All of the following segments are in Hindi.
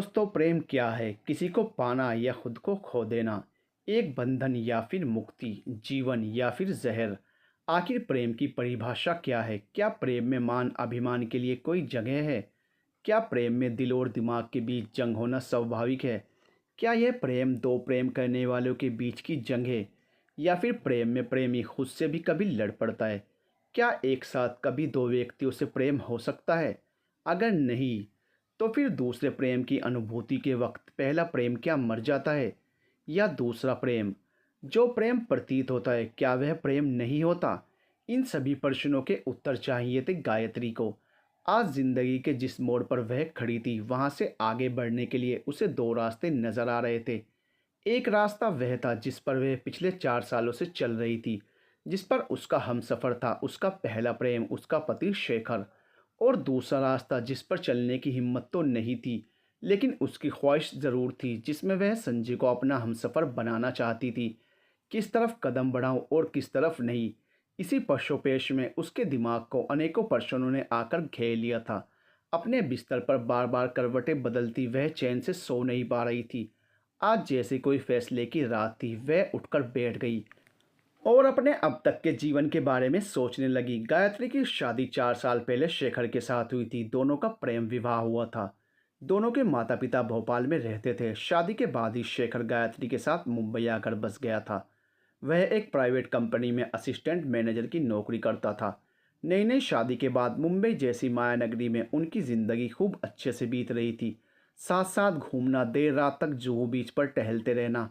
दोस्तों, प्रेम क्या है? किसी को पाना या खुद को खो देना? एक बंधन या फिर मुक्ति? जीवन या फिर जहर? आखिर प्रेम की परिभाषा क्या है? क्या प्रेम में मान अभिमान के लिए कोई जगह है? क्या प्रेम में दिल और दिमाग के बीच जंग होना स्वाभाविक है? क्या यह प्रेम दो प्रेम करने वालों के बीच की जंग है, या फिर प्रेम में प्रेमी खुद से भी कभी लड़ पड़ता है? क्या एक साथ कभी दो व्यक्तियों से प्रेम हो सकता है? अगर नहीं, तो फिर दूसरे प्रेम की अनुभूति के वक्त पहला प्रेम क्या मर जाता है, या दूसरा प्रेम, जो प्रेम प्रतीत होता है, क्या वह प्रेम नहीं होता? इन सभी प्रश्नों के उत्तर चाहिए थे गायत्री को। आज जिंदगी के जिस मोड़ पर वह खड़ी थी, वहां से आगे बढ़ने के लिए उसे दो रास्ते नजर आ रहे थे। एक रास्ता वह था जिस पर वह पिछले 4 सालों से चल रही थी, जिस पर उसका हमसफ़र था, उसका पहला प्रेम, उसका पति शेखर। और दूसरा रास्ता जिस पर चलने की हिम्मत तो नहीं थी, लेकिन उसकी ख्वाहिश ज़रूर थी, जिसमें वह संजय को अपना हमसफ़र बनाना चाहती थी। किस तरफ कदम बढ़ाऊं और किस तरफ नहीं, इसी पशोपेश में उसके दिमाग को अनेकों प्रश्नों ने आकर घेर लिया था। अपने बिस्तर पर बार बार करवटें बदलती वह चैन से सो नहीं पा रही थी। आज जैसे कोई फैसले की रात थी, वह उठकर बैठ गई और अपने अब तक के जीवन के बारे में सोचने लगी। गायत्री की शादी 4 साल पहले शेखर के साथ हुई थी। दोनों का प्रेम विवाह हुआ था। दोनों के माता पिता भोपाल में रहते थे। शादी के बाद ही शेखर गायत्री के साथ मुंबई आकर बस गया था। वह एक प्राइवेट कंपनी में असिस्टेंट मैनेजर की नौकरी करता था। नई नई शादी के बाद मुंबई जैसी माया नगरी में उनकी ज़िंदगी खूब अच्छे से बीत रही थी। साथ साथ घूमना, देर रात तक जुहू बीच पर टहलते रहना,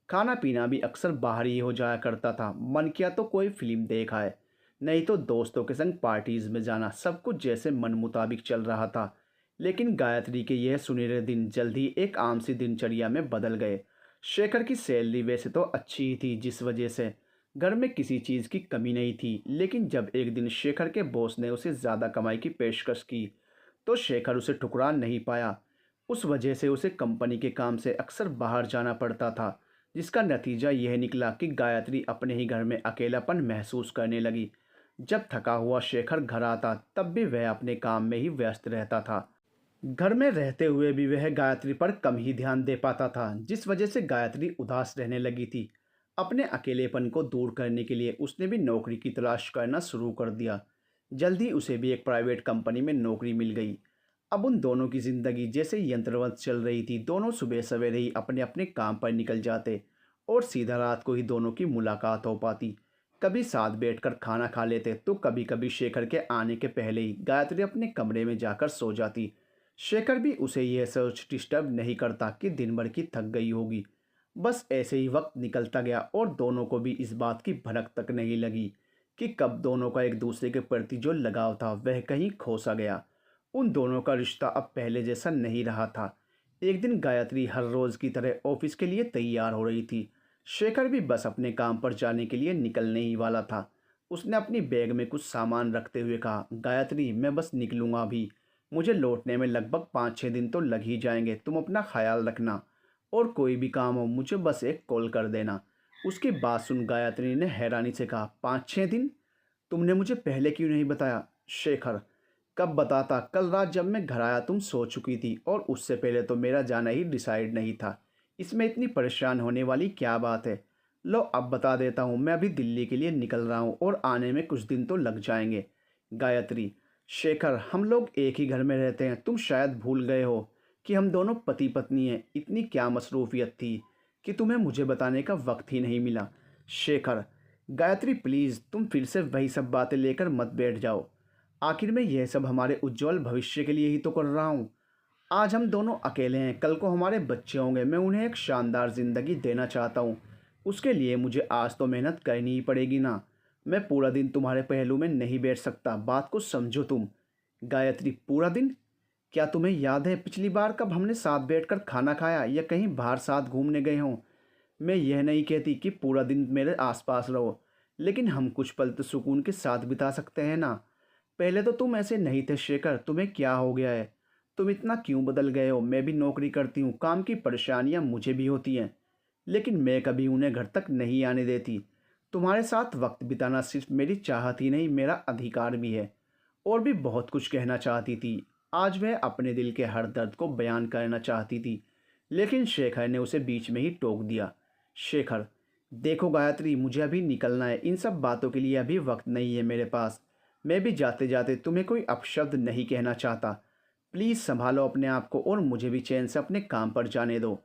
खाना पीना भी अक्सर बाहर ही हो जाया करता था। मन किया तो कोई फिल्म देखा है, नहीं तो दोस्तों के संग पार्टीज में जाना, सब कुछ जैसे मन मुताबिक चल रहा था। लेकिन गायत्री के यह सुनहरे दिन जल्द ही एक आम सी दिनचर्या में बदल गए। शेखर की सैलरी वैसे तो अच्छी ही थी, जिस वजह से घर में किसी चीज़ की कमी नहीं थी। लेकिन जब एक दिन शेखर के बॉस ने उसे ज़्यादा कमाई की पेशकश की, तो शेखर उसे ठुकरा नहीं पाया। उस वजह से उसे कंपनी के काम से अक्सर बाहर जाना पड़ता था, जिसका नतीजा यह निकला कि गायत्री अपने ही घर में अकेलापन महसूस करने लगी। जब थका हुआ शेखर घर आता, तब भी वह अपने काम में ही व्यस्त रहता था। घर में रहते हुए भी वह गायत्री पर कम ही ध्यान दे पाता था, जिस वजह से गायत्री उदास रहने लगी थी। अपने अकेलेपन को दूर करने के लिए उसने भी नौकरी की तलाश करना शुरू कर दिया। जल्द ही उसे भी एक प्राइवेट कंपनी में नौकरी मिल गई। अब उन दोनों की जिंदगी जैसे यंत्रवत चल रही थी। दोनों सुबह सवेरे ही अपने अपने काम पर निकल जाते और सीधा रात को ही दोनों की मुलाकात हो पाती। कभी साथ बैठकर खाना खा लेते, तो कभी कभी शेखर के आने के पहले ही गायत्री अपने कमरे में जाकर सो जाती। शेखर भी उसे यह सोच डिस्टर्ब नहीं करता कि दिन भर की थक गई होगी। बस ऐसे ही वक्त निकलता गया और दोनों को भी इस बात की भनक तक नहीं लगी कि कब दोनों का एक दूसरे के प्रति जो लगाव था, वह कहीं खो सा गया। उन दोनों का रिश्ता अब पहले जैसा नहीं रहा था। एक दिन गायत्री हर रोज़ की तरह ऑफिस के लिए तैयार हो रही थी। शेखर भी बस अपने काम पर जाने के लिए निकलने ही वाला था। उसने अपनी बैग में कुछ सामान रखते हुए कहा, गायत्री, मैं बस निकलूँगा अभी। मुझे लौटने में लगभग 5-6 दिन तो लग ही जाएंगे। तुम अपना ख्याल रखना, और कोई भी काम हो मुझे बस एक कॉल कर देना। उसकी बात सुन गायत्री ने हैरानी से कहा, 5-6 दिन? तुमने मुझे पहले क्यों नहीं बताया? शेखर, कब बताता? कल रात जब मैं घर आया तुम सो चुकी थी, और उससे पहले तो मेरा जाना ही डिसाइड नहीं था। इसमें इतनी परेशान होने वाली क्या बात है? लो अब बता देता हूँ, मैं अभी दिल्ली के लिए निकल रहा हूँ और आने में कुछ दिन तो लग जाएंगे। गायत्री, शेखर, हम लोग एक ही घर में रहते हैं। तुम शायद भूल गए हो कि हम दोनों पति पत्नी हैं। इतनी क्या मसरूफियत थी कि तुम्हें मुझे बताने का वक्त ही नहीं मिला। शेखर, गायत्री प्लीज़, तुम फिर से वही सब बातें लेकर मत बैठ जाओ। आखिर में यह सब हमारे उज्जवल भविष्य के लिए ही तो कर रहा हूँ। आज हम दोनों अकेले हैं, कल को हमारे बच्चे होंगे। मैं उन्हें एक शानदार ज़िंदगी देना चाहता हूँ। उसके लिए मुझे आज तो मेहनत करनी ही पड़ेगी ना। मैं पूरा दिन तुम्हारे पहलू में नहीं बैठ सकता। बात को समझो तुम। गायत्री, पूरा दिन? क्या तुम्हें याद है पिछली बार कब हमने साथ बैठकर खाना खाया, या कहीं बाहर साथ घूमने गए हों? मैं यह नहीं कहती कि पूरा दिन मेरे आसपास रहो, लेकिन हम कुछ पल तो सुकून के साथ बिता सकते हैं ना। पहले तो तुम ऐसे नहीं थे शेखर। तुम्हें क्या हो गया है? तुम इतना क्यों बदल गए हो? मैं भी नौकरी करती हूँ, काम की परेशानियाँ मुझे भी होती हैं, लेकिन मैं कभी उन्हें घर तक नहीं आने देती। तुम्हारे साथ वक्त बिताना सिर्फ मेरी चाहत ही नहीं, मेरा अधिकार भी है। और भी बहुत कुछ कहना चाहती थी, आज वह अपने दिल के हर दर्द को बयान करना चाहती थी, लेकिन शेखर ने उसे बीच में ही टोक दिया। शेखर, देखो गायत्री, मुझे अभी निकलना है। इन सब बातों के लिए अभी वक्त नहीं है मेरे पास। मैं भी जाते जाते तुम्हें कोई अपशब्द नहीं कहना चाहता। प्लीज़ संभालो अपने आप को और मुझे भी चैन से अपने काम पर जाने दो।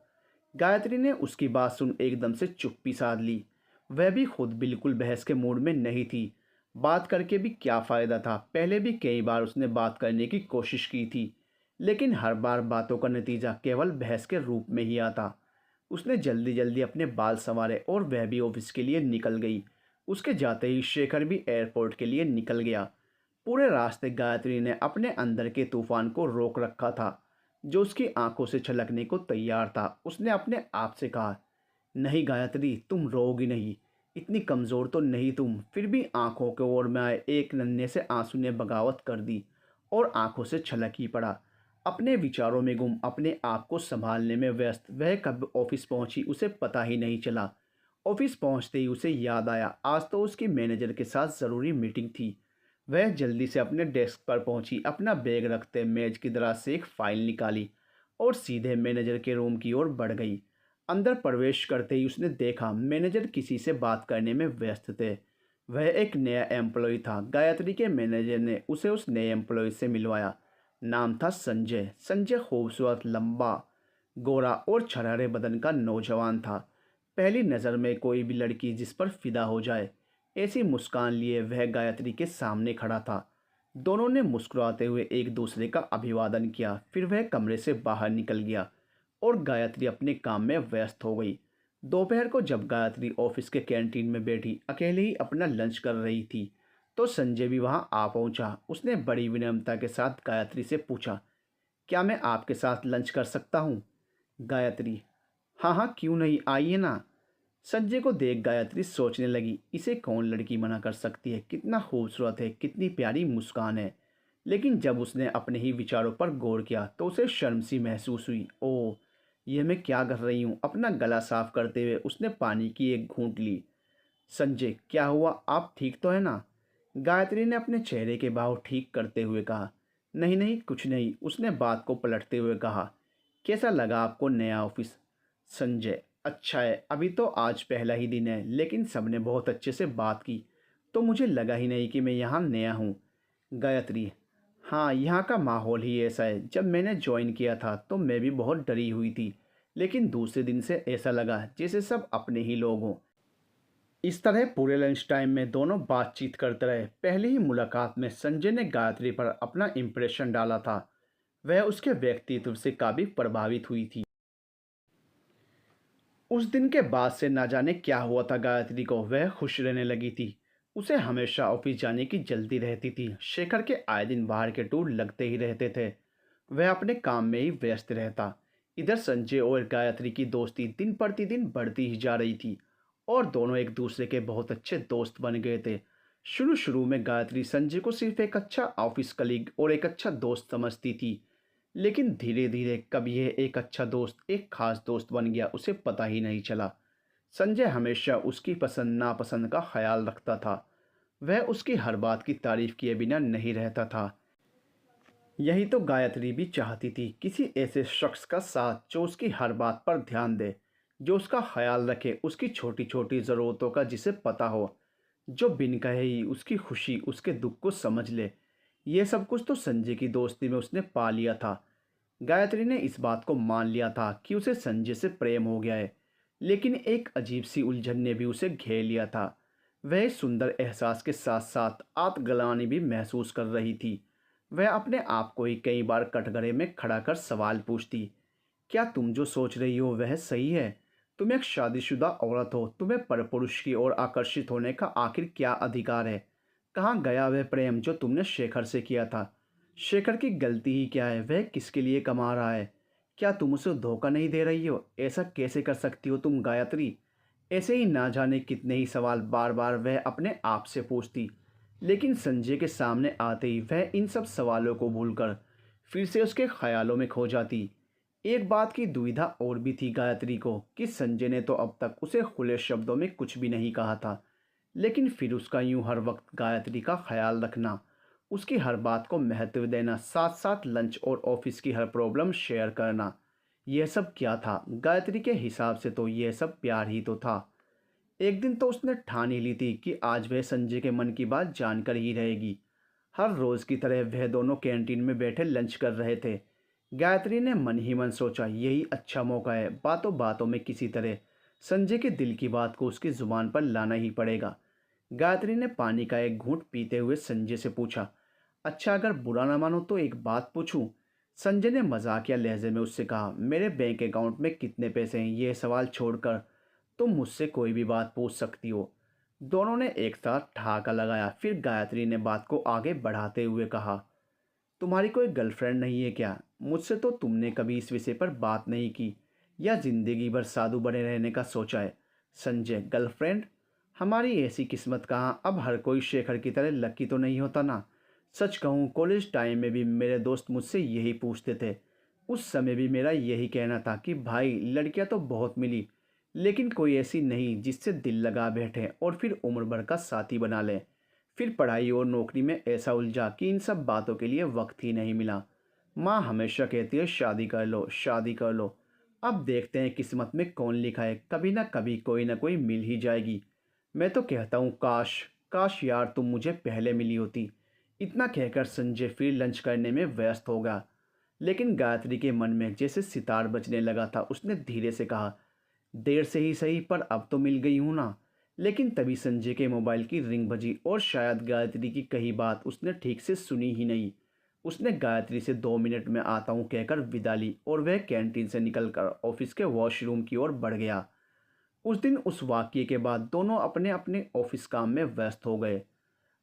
गायत्री ने उसकी बात सुन एकदम से चुप्पी साध ली। वह भी खुद बिल्कुल बहस के मूड में नहीं थी। बात करके भी क्या फ़ायदा था। पहले भी कई बार उसने बात करने की कोशिश की थी, लेकिन हर बार बातों का नतीजा केवल बहस के रूप में ही आता। उसने जल्दी जल्दी अपने बाल संवारे और वह भी ऑफिस के लिए निकल गई। उसके जाते ही शेखर भी एयरपोर्ट के लिए निकल गया। पूरे रास्ते गायत्री ने अपने अंदर के तूफान को रोक रखा था, जो उसकी आंखों से छलकने को तैयार था। उसने अपने आप से कहा, नहीं गायत्री, तुम रोओगी नहीं, इतनी कमज़ोर तो नहीं तुम। फिर भी आंखों के ओर में आए एक नन्हे से आंसू ने बगावत कर दी और आंखों से छलक ही पड़ा। अपने विचारों में गुम, अपने आप को संभालने में व्यस्त, वह कब ऑफिस पहुंची उसे पता ही नहीं चला। ऑफिस पहुंचते ही उसे याद आया, आज तो उसकी मैनेजर के साथ ज़रूरी मीटिंग थी। वह जल्दी से अपने डेस्क पर पहुंची, अपना बैग रखते मेज की दराज से एक फ़ाइल निकाली और सीधे मैनेजर के रूम की ओर बढ़ गई। अंदर प्रवेश करते ही उसने देखा मैनेजर किसी से बात करने में व्यस्त थे। वह एक नया एम्प्लॉय था। गायत्री के मैनेजर ने उसे उस नए एम्प्लॉय से मिलवाया। नाम था संजय। संजय खूबसूरत, लंबा, गोरा और छरहरे बदन का नौजवान था। पहली नज़र में कोई भी लड़की जिस पर फिदा हो जाए, ऐसी मुस्कान लिए वह गायत्री के सामने खड़ा था। दोनों ने मुस्कुराते हुए एक दूसरे का अभिवादन किया। फिर वह कमरे से बाहर निकल गया और गायत्री अपने काम में व्यस्त हो गई। दोपहर को जब गायत्री ऑफिस के कैंटीन में बैठी अकेले ही अपना लंच कर रही थी, तो संजय भी वहां आ पहुंचा। उसने बड़ी विनम्रता के साथ गायत्री से पूछा, क्या मैं आपके साथ लंच कर सकता हूँ? गायत्री, हाँ हाँ, क्यों नहीं, आइए ना। संजय को देख गायत्री सोचने लगी, इसे कौन लड़की मना कर सकती है, कितना खूबसूरत है, कितनी प्यारी मुस्कान है। लेकिन जब उसने अपने ही विचारों पर गौर किया तो उसे शर्म सी महसूस हुई। ओह, यह मैं क्या कर रही हूँ। अपना गला साफ करते हुए उसने पानी की एक घूंट ली। संजय, क्या हुआ, आप ठीक तो है ना? गायत्री ने अपने चेहरे के भाव ठीक करते हुए कहा, नहीं नहीं, कुछ नहीं। उसने बात को पलटते हुए कहा, कैसा लगा आपको नया ऑफिस? संजय, अच्छा है, अभी तो आज पहला ही दिन है, लेकिन सबने बहुत अच्छे से बात की, तो मुझे लगा ही नहीं कि मैं यहाँ नया हूँ। गायत्री, हाँ, यहाँ का माहौल ही ऐसा है। जब मैंने ज्वाइन किया था तो मैं भी बहुत डरी हुई थी, लेकिन दूसरे दिन से ऐसा लगा जैसे सब अपने ही लोग हों। इस तरह पूरे लंच टाइम में दोनों बातचीत करते रहे। पहली ही मुलाकात में संजय ने गायत्री पर अपना इम्प्रेशन डाला था। वह उसके व्यक्तित्व से काफ़ी प्रभावित हुई थी। उस दिन के बाद से ना जाने क्या हुआ था गायत्री को, वह खुश रहने लगी थी। उसे हमेशा ऑफिस जाने की जल्दी रहती थी। शेखर के आए दिन बाहर के टूर लगते ही रहते थे। वह अपने काम में ही व्यस्त रहता। इधर संजय और गायत्री की दोस्ती दिन प्रतिदिन बढ़ती ही जा रही थी और दोनों एक दूसरे के बहुत अच्छे दोस्त बन गए थे। शुरू शुरू में गायत्री संजय को सिर्फ एक अच्छा ऑफिस कलीग और एक अच्छा दोस्त समझती थी, लेकिन धीरे धीरे कब यह एक अच्छा दोस्त एक खास दोस्त बन गया उसे पता ही नहीं चला। संजय हमेशा उसकी पसंद नापसंद का ख्याल रखता था। वह उसकी हर बात की तारीफ किए बिना नहीं रहता था। यही तो गायत्री भी चाहती थी, किसी ऐसे शख्स का साथ जो उसकी हर बात पर ध्यान दे, जो उसका ख्याल रखे, उसकी छोटी छोटी ज़रूरतों का जिसे पता हो, जो बिन कहे ही उसकी खुशी उसके दुख को समझ ले। ये सब कुछ तो संजय की दोस्ती में उसने पा लिया था। गायत्री ने इस बात को मान लिया था कि उसे संजय से प्रेम हो गया है, लेकिन एक अजीब सी उलझन ने भी उसे घेर लिया था। वह इस सुंदर एहसास के साथ साथ आत्मग्लानि भी महसूस कर रही थी। वह अपने आप को ही कई बार कटघरे में खड़ा कर सवाल पूछती, क्या तुम जो सोच रही हो वह सही है? तुम एक शादीशुदा औरत हो, तुम्हें परपुरुष की ओर आकर्षित होने का आखिर क्या अधिकार है? कहाँ गया वह प्रेम जो तुमने शेखर से किया था? शेखर की गलती ही क्या है? वह किसके लिए कमा रहा है? क्या तुम उसे धोखा नहीं दे रही हो? ऐसा कैसे कर सकती हो तुम गायत्री? ऐसे ही ना जाने कितने ही सवाल बार बार वह अपने आप से पूछती, लेकिन संजय के सामने आते ही वह इन सब सवालों को भूलकर फिर से उसके ख्यालों में खो जाती। एक बात की दुविधा और भी थी गायत्री को कि संजय ने तो अब तक उसे खुले शब्दों में कुछ भी नहीं कहा था, लेकिन फिर उसका यूं हर वक्त गायत्री का ख्याल रखना, उसकी हर बात को महत्व देना, साथ साथ लंच और ऑफिस की हर प्रॉब्लम शेयर करना। यह सब क्या था? गायत्री के हिसाब से तो यह सब प्यार ही तो था। एक दिन तो उसने ठान ही ली थी कि आज वह संजय के मन की बात जानकर ही रहेगी। हर रोज़ की तरह वह दोनों कैंटीन में बैठे लंच कर रहे थे। गायत्री ने मन ही मन सोचा, यही अच्छा मौका है, बातों बातों में किसी तरह संजय के दिल की बात को उसकी ज़ुबान पर लाना ही पड़ेगा। गायत्री ने पानी का एक घूंट पीते हुए संजय से पूछा, अच्छा अगर बुरा ना मानो तो एक बात पूछूं? संजय ने मजाकिया लहजे में उससे कहा, मेरे बैंक अकाउंट में कितने पैसे हैं यह सवाल छोड़कर तुम मुझसे कोई भी बात पूछ सकती हो। दोनों ने एक साथ ठहाका लगाया। फिर गायत्री ने बात को आगे बढ़ाते हुए कहा, तुम्हारी कोई गर्लफ्रेंड नहीं है क्या? मुझसे तो तुमने कभी इस विषय पर बात नहीं की, या जिंदगी भर साधु बने रहने का सोचा है? संजय, गर्लफ्रेंड? हमारी ऐसी किस्मत कहाँ, अब हर कोई शेखर की तरह लकी तो नहीं होता ना। सच कहूँ कॉलेज टाइम में भी मेरे दोस्त मुझसे यही पूछते थे। उस समय भी मेरा यही कहना था कि भाई लड़कियां तो बहुत मिली, लेकिन कोई ऐसी नहीं जिससे दिल लगा बैठे और फिर उम्र भर का साथी बना ले। फिर पढ़ाई और नौकरी में ऐसा उलझा कि इन सब बातों के लिए वक्त ही नहीं मिला। माँ हमेशा कहती है शादी कर लो, शादी कर लो। अब देखते हैं किस्मत में कौन लिखा है, कभी ना कोई मिल ही जाएगी। मैं तो कहता हूँ काश, काश यार तुम मुझे पहले मिली होती। इतना कहकर संजय फिर लंच करने में व्यस्त हो गया। लेकिन गायत्री के मन में जैसे सितार बजने लगा था। उसने धीरे से कहा, देर से ही सही पर अब तो मिल गई हूं ना। लेकिन तभी संजय के मोबाइल की रिंग बजी और शायद गायत्री की कही बात उसने ठीक से सुनी ही नहीं। उसने गायत्री से 2 मिनट में आता हूँ कहकर विदा ली और वह कैंटीन से निकलकर ऑफिस के वॉशरूम की ओर बढ़ गया। उस दिन उस वाक्य के बाद दोनों अपने अपने ऑफिस काम में व्यस्त हो गए,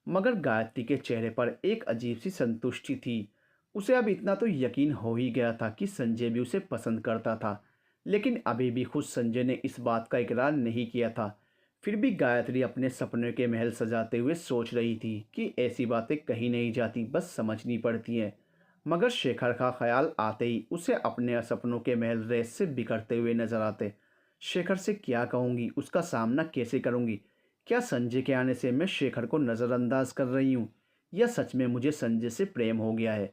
मगर गायत्री के चेहरे पर एक अजीब सी संतुष्टि थी। उसे अब इतना तो यकीन हो ही गया था कि संजय भी उसे पसंद करता था, लेकिन अभी भी खुद संजय ने इस बात का इकरार नहीं किया था। फिर भी गायत्री अपने सपने के महल सजाते हुए सोच रही थी कि ऐसी बातें कहीं नहीं जाती, बस समझनी पड़ती हैं। मगर शेखर का ख्याल आते ही उसे अपने सपनों के महल रेस से बिखरते हुए नजर आते। शेखर से क्या कहूँगी, उसका सामना कैसे करूँगी? क्या संजय के आने से मैं शेखर को नज़रअंदाज कर रही हूँ, या सच में मुझे संजय से प्रेम हो गया है?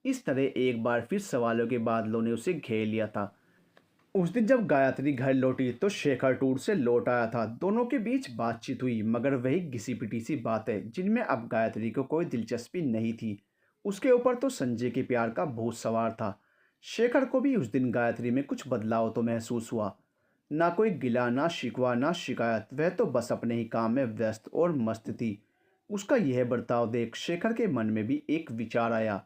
इस तरह एक बार फिर सवालों के बादलों ने उसे घेर लिया था। उस दिन जब गायत्री घर लौटी तो शेखर टूर से लौट आया था। दोनों के बीच बातचीत हुई, मगर वही घिसी पिटी सी बातें जिनमें अब गायत्री को कोई दिलचस्पी नहीं थी। उसके ऊपर तो संजय के प्यार का भूत सवार था। शेखर को भी उस दिन गायत्री में कुछ बदलाव तो महसूस हुआ। ना कोई गिला, ना शिकवा, ना शिकायत। वह तो बस अपने ही काम में व्यस्त और मस्त थी। उसका यह बर्ताव देख शेखर के मन में भी एक विचार आया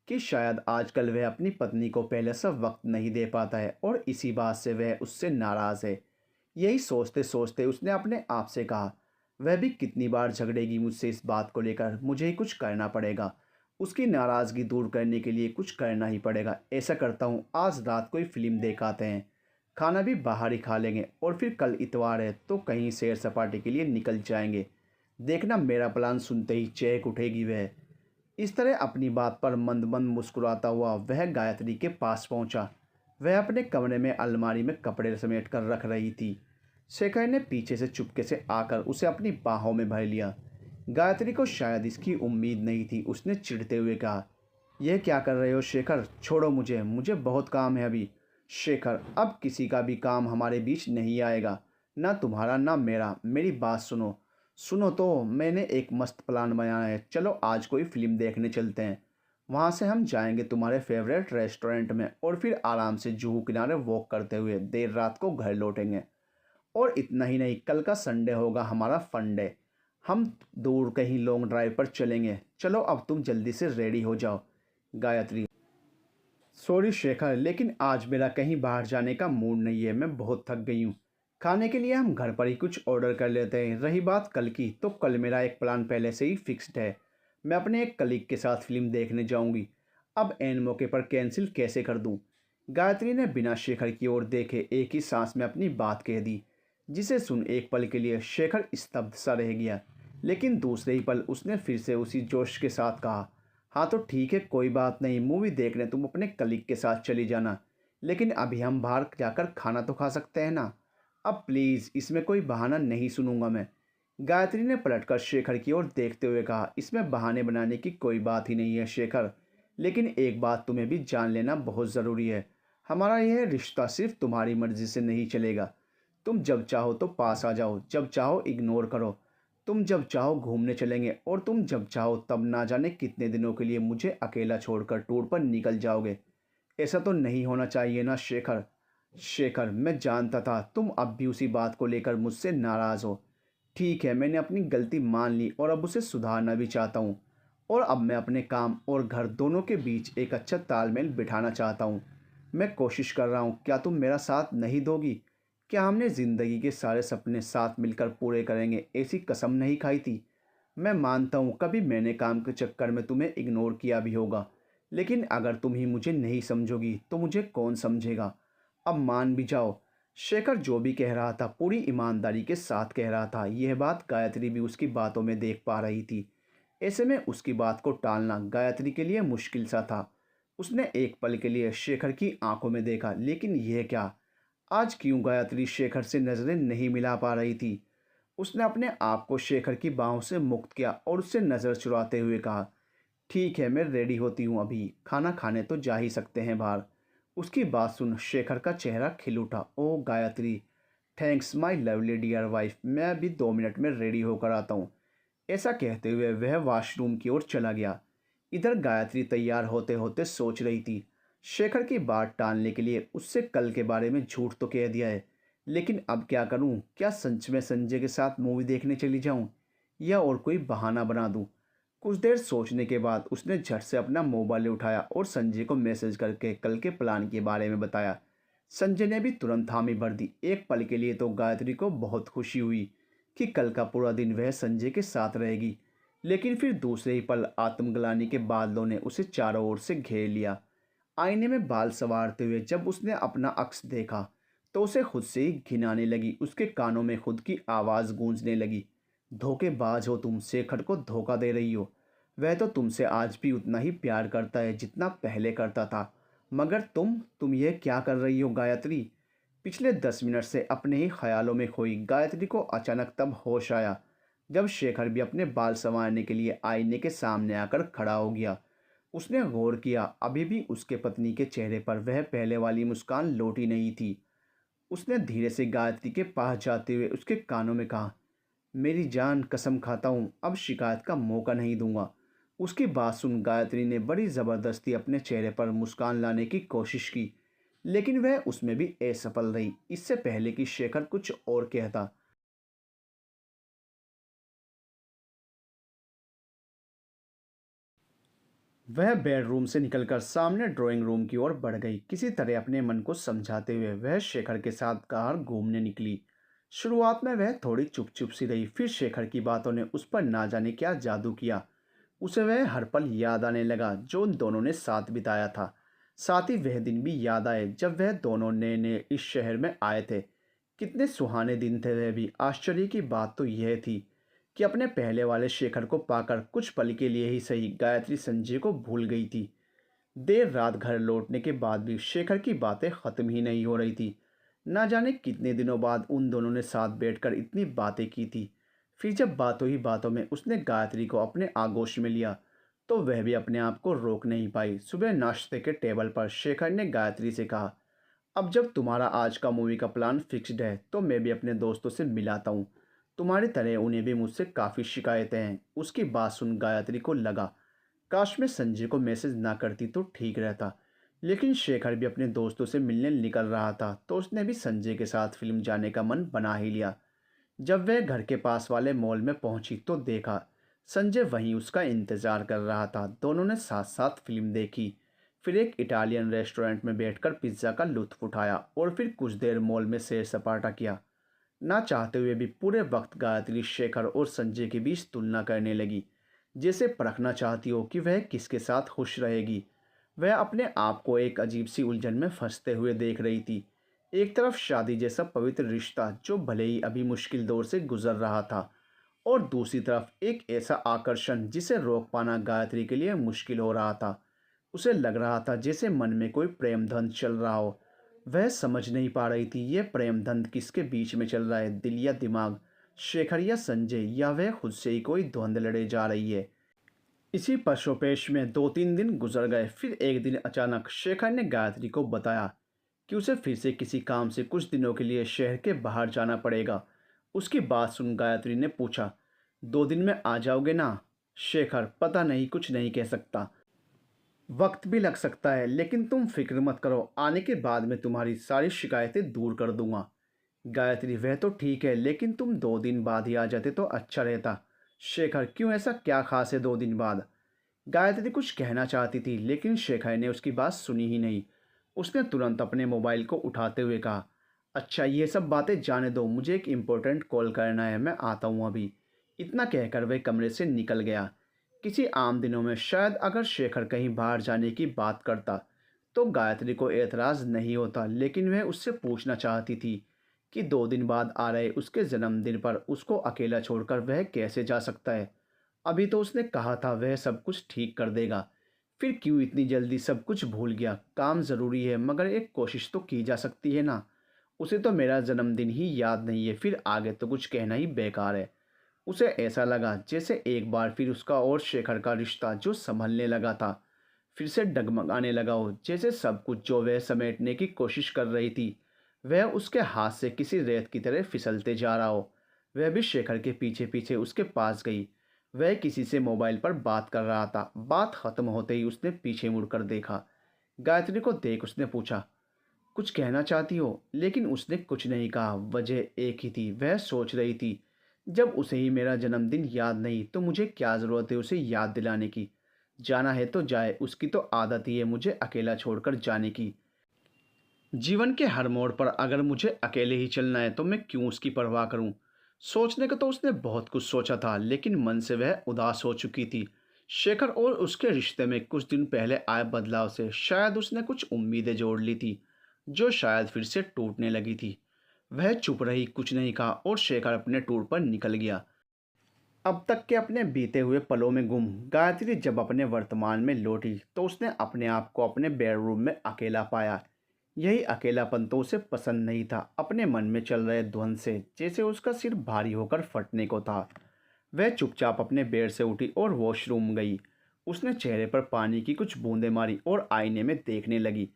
कि शायद आजकल वह अपनी पत्नी को पहले सा वक्त नहीं दे पाता है और इसी बात से वह उससे नाराज़ है। यही सोचते सोचते उसने अपने आप से कहा, वह भी कितनी बार झगड़ेगी मुझसे इस बात को लेकर, मुझे ही कुछ करना पड़ेगा। उसकी नाराज़गी दूर करने के लिए कुछ करना ही पड़ेगा। ऐसा करता हूँ, आज रात कोई फिल्म देख आते हैं, खाना भी बाहर ही खा लेंगे और फिर कल इतवार है तो कहीं सैर सपाटे के लिए निकल जाएंगे। देखना मेरा प्लान सुनते ही चहक उठेगी वह। इस तरह अपनी बात पर मंद मंद मुस्कुराता हुआ वह गायत्री के पास पहुंचा। वह अपने कमरे में अलमारी में कपड़े समेट कर रख रही थी। शेखर ने पीछे से चुपके से आकर उसे अपनी बाहों में भर लिया। गायत्री को शायद इसकी उम्मीद नहीं थी। उसने चिढ़ते हुए कहा, यह क्या कर रहे हो शेखर? छोड़ो मुझे, मुझे बहुत काम है अभी। शेखर, अब किसी का भी काम हमारे बीच नहीं आएगा, ना तुम्हारा ना मेरा। मेरी बात सुनो। सुनो तो, मैंने एक मस्त प्लान बनाया है। चलो आज कोई फिल्म देखने चलते हैं। वहाँ से हम जाएंगे तुम्हारे फेवरेट रेस्टोरेंट में और फिर आराम से जुहू किनारे वॉक करते हुए देर रात को घर लौटेंगे। और इतना ही नहीं, कल का संडे होगा हमारा फन डे। हम दूर कहीं लॉन्ग ड्राइव पर चलेंगे। चलो अब तुम जल्दी से रेडी हो जाओ। गायत्री, सॉरी शेखर, लेकिन आज मेरा कहीं बाहर जाने का मूड नहीं है, मैं बहुत थक गई हूँ। खाने के लिए हम घर पर ही कुछ ऑर्डर कर लेते हैं। रही बात कल की, तो कल मेरा एक प्लान पहले से ही फिक्स्ड है। मैं अपने एक कलीग के साथ फिल्म देखने जाऊंगी। अब एन मौके पर कैंसिल कैसे कर दूं? गायत्री ने बिना शेखर की ओर देखे एक ही सांस में अपनी बात कह दी, जिसे सुन एक पल के लिए शेखर स्तब्ध सा रह गया। लेकिन दूसरे ही पल उसने फिर से उसी जोश के साथ कहा, हाँ तो ठीक है, कोई बात नहीं, मूवी देखने तुम अपने कलीग के साथ चली जाना, लेकिन अभी हम बाहर जाकर खाना तो खा सकते हैं ना। अब प्लीज़, इसमें कोई बहाना नहीं सुनूंगा मैं। गायत्री ने पलटकर शेखर की ओर देखते हुए कहा, इसमें बहाने बनाने की कोई बात ही नहीं है शेखर। लेकिन एक बात तुम्हें भी जान लेना बहुत ज़रूरी है। हमारा यह रिश्ता सिर्फ तुम्हारी मर्जी से नहीं चलेगा। तुम जब चाहो तो पास आ जाओ, जब चाहो इग्नोर करो। तुम जब चाहो घूमने चलेंगे और तुम जब चाहो तब ना जाने कितने दिनों के लिए मुझे अकेला छोड़कर टूर पर निकल जाओगे। ऐसा तो नहीं होना चाहिए ना शेखर। शेखर, मैं जानता था तुम अब भी उसी बात को लेकर मुझसे नाराज़ हो। ठीक है, मैंने अपनी गलती मान ली और अब उसे सुधारना भी चाहता हूँ। और अब मैं अपने काम और घर दोनों के बीच एक अच्छा तालमेल बिठाना चाहता हूँ। मैं कोशिश कर रहा हूँ, क्या तुम मेरा साथ नहीं दोगी? क्या हमने ज़िंदगी के सारे सपने साथ मिलकर पूरे करेंगे ऐसी कसम नहीं खाई थी? मैं मानता हूँ कभी मैंने काम के चक्कर में तुम्हें इग्नोर किया भी होगा, लेकिन अगर तुम ही मुझे नहीं समझोगी तो मुझे कौन समझेगा? अब मान भी जाओ। शेखर जो भी कह रहा था पूरी ईमानदारी के साथ कह रहा था। यह बात गायत्री भी उसकी बातों में देख पा रही थी। ऐसे में उसकी बात को टालना गायत्री के लिए मुश्किल सा था। उसने एक पल के लिए शेखर की आंखों में देखा, लेकिन यह क्या? आज क्यों गायत्री शेखर से नज़रें नहीं मिला पा रही थी? उसने अपने आप को शेखर की बाहों से मुक्त किया और उससे नज़र चुराते हुए कहा, ठीक है, मैं रेडी होती हूँ, अभी खाना खाने तो जा ही सकते हैं बाहर। उसकी बात सुन शेखर का चेहरा खिल उठा। Oh Gayatri, thanks my lovely dear wife, मैं अभी 2 मिनट में रेडी होकर आता हूँ। ऐसा कहते हुए वह वॉशरूम की ओर चला गया। इधर गायत्री तैयार होते होते सोच रही थी, शेखर की बात टालने के लिए उससे कल के बारे में झूठ तो कह दिया है, लेकिन अब क्या करूं? क्या सच में संजय के साथ मूवी देखने चली जाऊं या और कोई बहाना बना दूं? कुछ देर सोचने के बाद उसने झट से अपना मोबाइल उठाया और संजय को मैसेज करके कल के प्लान के बारे में बताया। संजय ने भी तुरंत हामी भर दी। एक पल के लिए तो गायत्री को बहुत खुशी हुई कि कल का पूरा दिन वह संजय के साथ रहेगी, लेकिन फिर दूसरे ही पल आत्मग्लानि के बादलों ने उसे चारों ओर से घेर लिया। आईने में बाल संवारते हुए जब उसने अपना अक्स देखा तो उसे खुद से ही घिन आने लगी। उसके कानों में खुद की आवाज़ गूंजने लगी, धोखेबाज हो तुम, शेखर को धोखा दे रही हो। वह तो तुमसे आज भी उतना ही प्यार करता है जितना पहले करता था, मगर तुम ये क्या कर रही हो गायत्री? पिछले 10 मिनट से अपने ही ख्यालों में खोई गायत्री को अचानक तब होश आया जब शेखर भी अपने बाल संवारने के लिए आईने के सामने आकर खड़ा हो गया। उसने गौर किया, अभी भी उसके पत्नी के चेहरे पर वह पहले वाली मुस्कान लौटी नहीं थी। उसने धीरे से गायत्री के पास जाते हुए उसके कानों में कहा, मेरी जान, कसम खाता हूँ अब शिकायत का मौका नहीं दूंगा। उसकी बात सुन गायत्री ने बड़ी ज़बरदस्ती अपने चेहरे पर मुस्कान लाने की कोशिश की, लेकिन वह उसमें भी असफल रही। इससे पहले कि शेखर कुछ और कहता, वह बेडरूम से निकलकर सामने ड्राइंग रूम की ओर बढ़ गई। किसी तरह अपने मन को समझाते हुए वह शेखर के साथ बाहर घूमने निकली। शुरुआत में वह थोड़ी चुप चुप सी रही, फिर शेखर की बातों ने उस पर ना जाने क्या जादू किया। उसे वह हर पल याद आने लगा जो उन दोनों ने साथ बिताया था। साथ ही वह दिन भी याद आए जब वह दोनों नए नए इस शहर में आए थे। कितने सुहाने दिन थे वह भी। आश्चर्य की बात तो यह थी कि अपने पहले वाले शेखर को पाकर कुछ पल के लिए ही सही गायत्री संजय को भूल गई थी। देर रात घर लौटने के बाद भी शेखर की बातें ख़त्म ही नहीं हो रही थी। ना जाने कितने दिनों बाद उन दोनों ने साथ बैठकर इतनी बातें की थी। फिर जब बातों ही बातों में उसने गायत्री को अपने आगोश में लिया तो वह भी अपने आप को रोक नहीं पाई। सुबह नाश्ते के टेबल पर शेखर ने गायत्री से कहा, अब जब तुम्हारा आज का मूवी का प्लान फिक्स्ड है तो मैं भी अपने दोस्तों से मिलाता हूँ। तुम्हारी तरह उन्हें भी मुझसे काफ़ी शिकायतें हैं। उसकी बात सुन गायत्री को लगा, काश मैं संजय को मैसेज ना करती तो ठीक रहता। लेकिन शेखर भी अपने दोस्तों से मिलने निकल रहा था तो उसने भी संजय के साथ फिल्म जाने का मन बना ही लिया। जब वह घर के पास वाले मॉल में पहुंची तो देखा संजय वहीं उसका इंतज़ार कर रहा था। दोनों ने साथ साथ फिल्म देखी, फिर एक इटालियन रेस्टोरेंट में बैठकर पिज्ज़ा का लुत्फ़ उठाया और फिर कुछ देर मॉल में सैर सपाटा किया। ना चाहते हुए भी पूरे वक्त गायत्री शेखर और संजय के बीच तुलना करने लगी, जैसे परखना चाहती हो कि वह किसके साथ खुश रहेगी। वह अपने आप को एक अजीब सी उलझन में फंसते हुए देख रही थी। एक तरफ शादी जैसा पवित्र रिश्ता जो भले ही अभी मुश्किल दौर से गुजर रहा था, और दूसरी तरफ एक ऐसा आकर्षण जिसे रोक पाना गायत्री के लिए मुश्किल हो रहा था। उसे लग रहा था जैसे मन में कोई प्रेम धंध चल रहा हो। वह समझ नहीं पा रही थी ये प्रेम धंध किसके बीच में चल रहा है, दिल या दिमाग। शेखर या संजय या वह खुद से ही कोई द्वंद्व लड़े जा रही है। इसी पशोपेश में 2-3 दिन गुजर गए। फिर एक दिन अचानक शेखर ने गायत्री को बताया कि उसे फिर से किसी काम से कुछ दिनों के लिए शहर के बाहर जाना पड़ेगा। उसकी बात सुन गायत्री ने पूछा, 2 दिन में आ जाओगे ना? शेखर, पता नहीं, कुछ नहीं कह सकता, वक्त भी लग सकता है, लेकिन तुम फिक्र मत करो, आने के बाद मैं तुम्हारी सारी शिकायतें दूर कर दूंगा। गायत्री, वह तो ठीक है, लेकिन तुम 2 दिन बाद ही आ जाते तो अच्छा रहता। शेखर, क्यों, ऐसा क्या खास है 2 दिन बाद? गायत्री कुछ कहना चाहती थी, लेकिन शेखर ने उसकी बात सुनी ही नहीं। उसने तुरंत अपने मोबाइल को उठाते हुए कहा, अच्छा ये सब बातें जाने दो, मुझे एक इम्पोर्टेंट कॉल करना है, मैं आता हूँ अभी। इतना कहकर वह कमरे से निकल गया। किसी आम दिनों में शायद अगर शेखर कहीं बाहर जाने की बात करता तो गायत्री को एतराज़ नहीं होता, लेकिन वह उससे पूछना चाहती थी कि 2 दिन बाद आ रहे उसके जन्मदिन पर उसको अकेला छोड़कर वह कैसे जा सकता है। अभी तो उसने कहा था वह सब कुछ ठीक कर देगा, फिर क्यों इतनी जल्दी सब कुछ भूल गया? काम ज़रूरी है, मगर एक कोशिश तो की जा सकती है ना। उसे तो मेरा जन्मदिन ही याद नहीं है, फिर आगे तो कुछ कहना ही बेकार है। उसे ऐसा लगा जैसे एक बार फिर उसका और शेखर का रिश्ता जो संभलने लगा था फिर से डगमगाने लगा हो, जैसे सब कुछ जो वह समेटने की कोशिश कर रही थी वह उसके हाथ से किसी रेत की तरह फिसलते जा रहा हो। वह भी शेखर के पीछे पीछे उसके पास गई। वह किसी से मोबाइल पर बात कर रहा था। बात खत्म होते ही उसने पीछे मुड़कर देखा। गायत्री को देख उसने पूछा, कुछ कहना चाहती हो? लेकिन उसने कुछ नहीं कहा। वजह एक ही थी, वह सोच रही थी, जब उसे ही मेरा जन्मदिन याद नहीं तो मुझे क्या ज़रूरत है उसे याद दिलाने की। जाना है तो जाए, उसकी तो आदत ही है मुझे अकेला छोड़कर जाने की। जीवन के हर मोड़ पर अगर मुझे अकेले ही चलना है तो मैं क्यों उसकी परवाह करूं? सोचने को तो उसने बहुत कुछ सोचा था, लेकिन मन से वह उदास हो चुकी थी। शेखर और उसके रिश्ते में कुछ दिन पहले आए बदलाव से शायद उसने कुछ उम्मीदें जोड़ ली थी जो शायद फिर से टूटने लगी थी। वह चुप रही, कुछ नहीं कहा और शेखर अपने टूर पर निकल गया, अब तक के अपने बीते हुए पलों में गुम। गायत्री जब अपने वर्तमान में लौटी तो उसने अपने आप को अपने बेडरूम में अकेला पाया। यही अकेलापन तो उसे पसंद नहीं था। अपने मन में चल रहे ध्वंस से जैसे उसका सिर भारी होकर फटने को था। वह चुपचाप अपने बेड से उठी और वॉशरूम गई। उसने चेहरे पर पानी की कुछ बूंदें मारी और आईने में देखने लगी।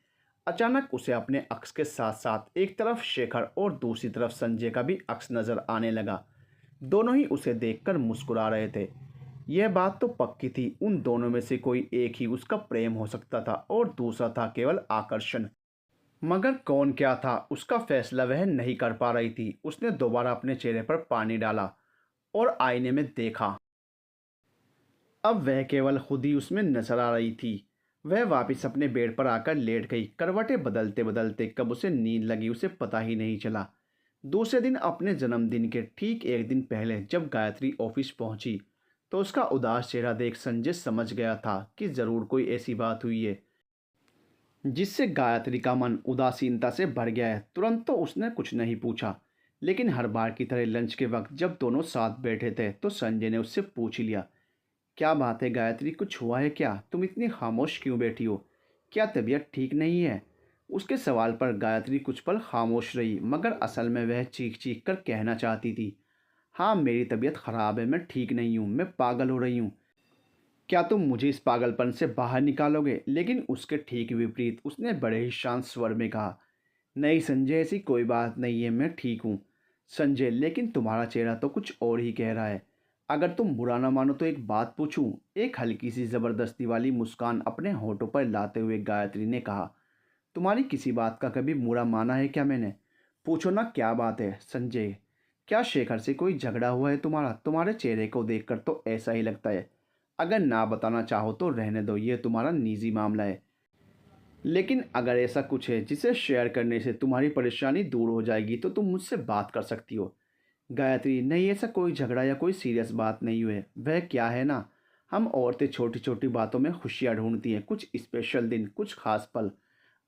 अचानक उसे अपने अक्स के साथ साथ एक तरफ शेखर और दूसरी तरफ संजय का भी अक्स नजर आने लगा। दोनों ही उसे देखकर मुस्कुरा रहे थे। यह बात तो पक्की थी, उन दोनों में से कोई एक ही उसका प्रेम हो सकता था और दूसरा था केवल आकर्षण। मगर कौन क्या था उसका फैसला वह नहीं कर पा रही थी। उसने दोबारा अपने चेहरे पर पानी डाला और आईने में देखा। अब वह केवल खुद ही उसमें नजर आ रही थी। वह वापस अपने बेड पर आकर लेट गई। करवटें बदलते बदलते कब उसे नींद लगी उसे पता ही नहीं चला। दूसरे दिन अपने जन्मदिन के ठीक एक दिन पहले जब गायत्री ऑफिस पहुंची तो उसका उदास चेहरा देख संजय समझ गया था कि ज़रूर कोई ऐसी बात हुई है जिससे गायत्री का मन उदासीनता से भर गया है। तुरंत तो उसने कुछ नहीं पूछा, लेकिन हर बार की तरह लंच के वक्त जब दोनों साथ बैठे थे तो संजय ने उससे पूछ ही लिया, क्या बात है गायत्री, कुछ हुआ है क्या? तुम इतनी खामोश क्यों बैठी हो? क्या तबीयत ठीक नहीं है? उसके सवाल पर गायत्री कुछ पल खामोश रही, मगर असल में वह चीख चीख कर कहना चाहती थी, हाँ मेरी तबीयत ख़राब है, मैं ठीक नहीं हूँ, मैं पागल हो रही हूँ। क्या तुम मुझे इस पागलपन से बाहर निकालोगे? लेकिन उसके ठीक विपरीत उसने बड़े ही शांत स्वर में कहा, नहीं संजय, ऐसी कोई बात नहीं है, मैं ठीक हूँ। संजय, लेकिन तुम्हारा चेहरा तो कुछ और ही कह रहा है। अगर तुम बुरा ना मानो तो एक बात पूछूं? एक हल्की सी ज़बरदस्ती वाली मुस्कान अपने होठों पर लाते हुए गायत्री ने कहा, तुम्हारी किसी बात का कभी बुरा माना है क्या मैंने? पूछो ना क्या बात है संजय। क्या शेखर से कोई झगड़ा हुआ है तुम्हारा? तुम्हारे चेहरे को देखकर तो ऐसा ही लगता है। अगर ना बताना चाहो तो रहने दो, ये तुम्हारा निजी मामला है। लेकिन अगर ऐसा कुछ है जिसे शेयर करने से तुम्हारी परेशानी दूर हो जाएगी तो तुम मुझसे बात कर सकती हो। गायत्री, नहीं ऐसा कोई झगड़ा या कोई सीरियस बात नहीं हुई है। वह क्या है ना, हम औरतें छोटी छोटी बातों में खुशियाँ ढूंढती हैं, कुछ स्पेशल दिन, कुछ खास पल।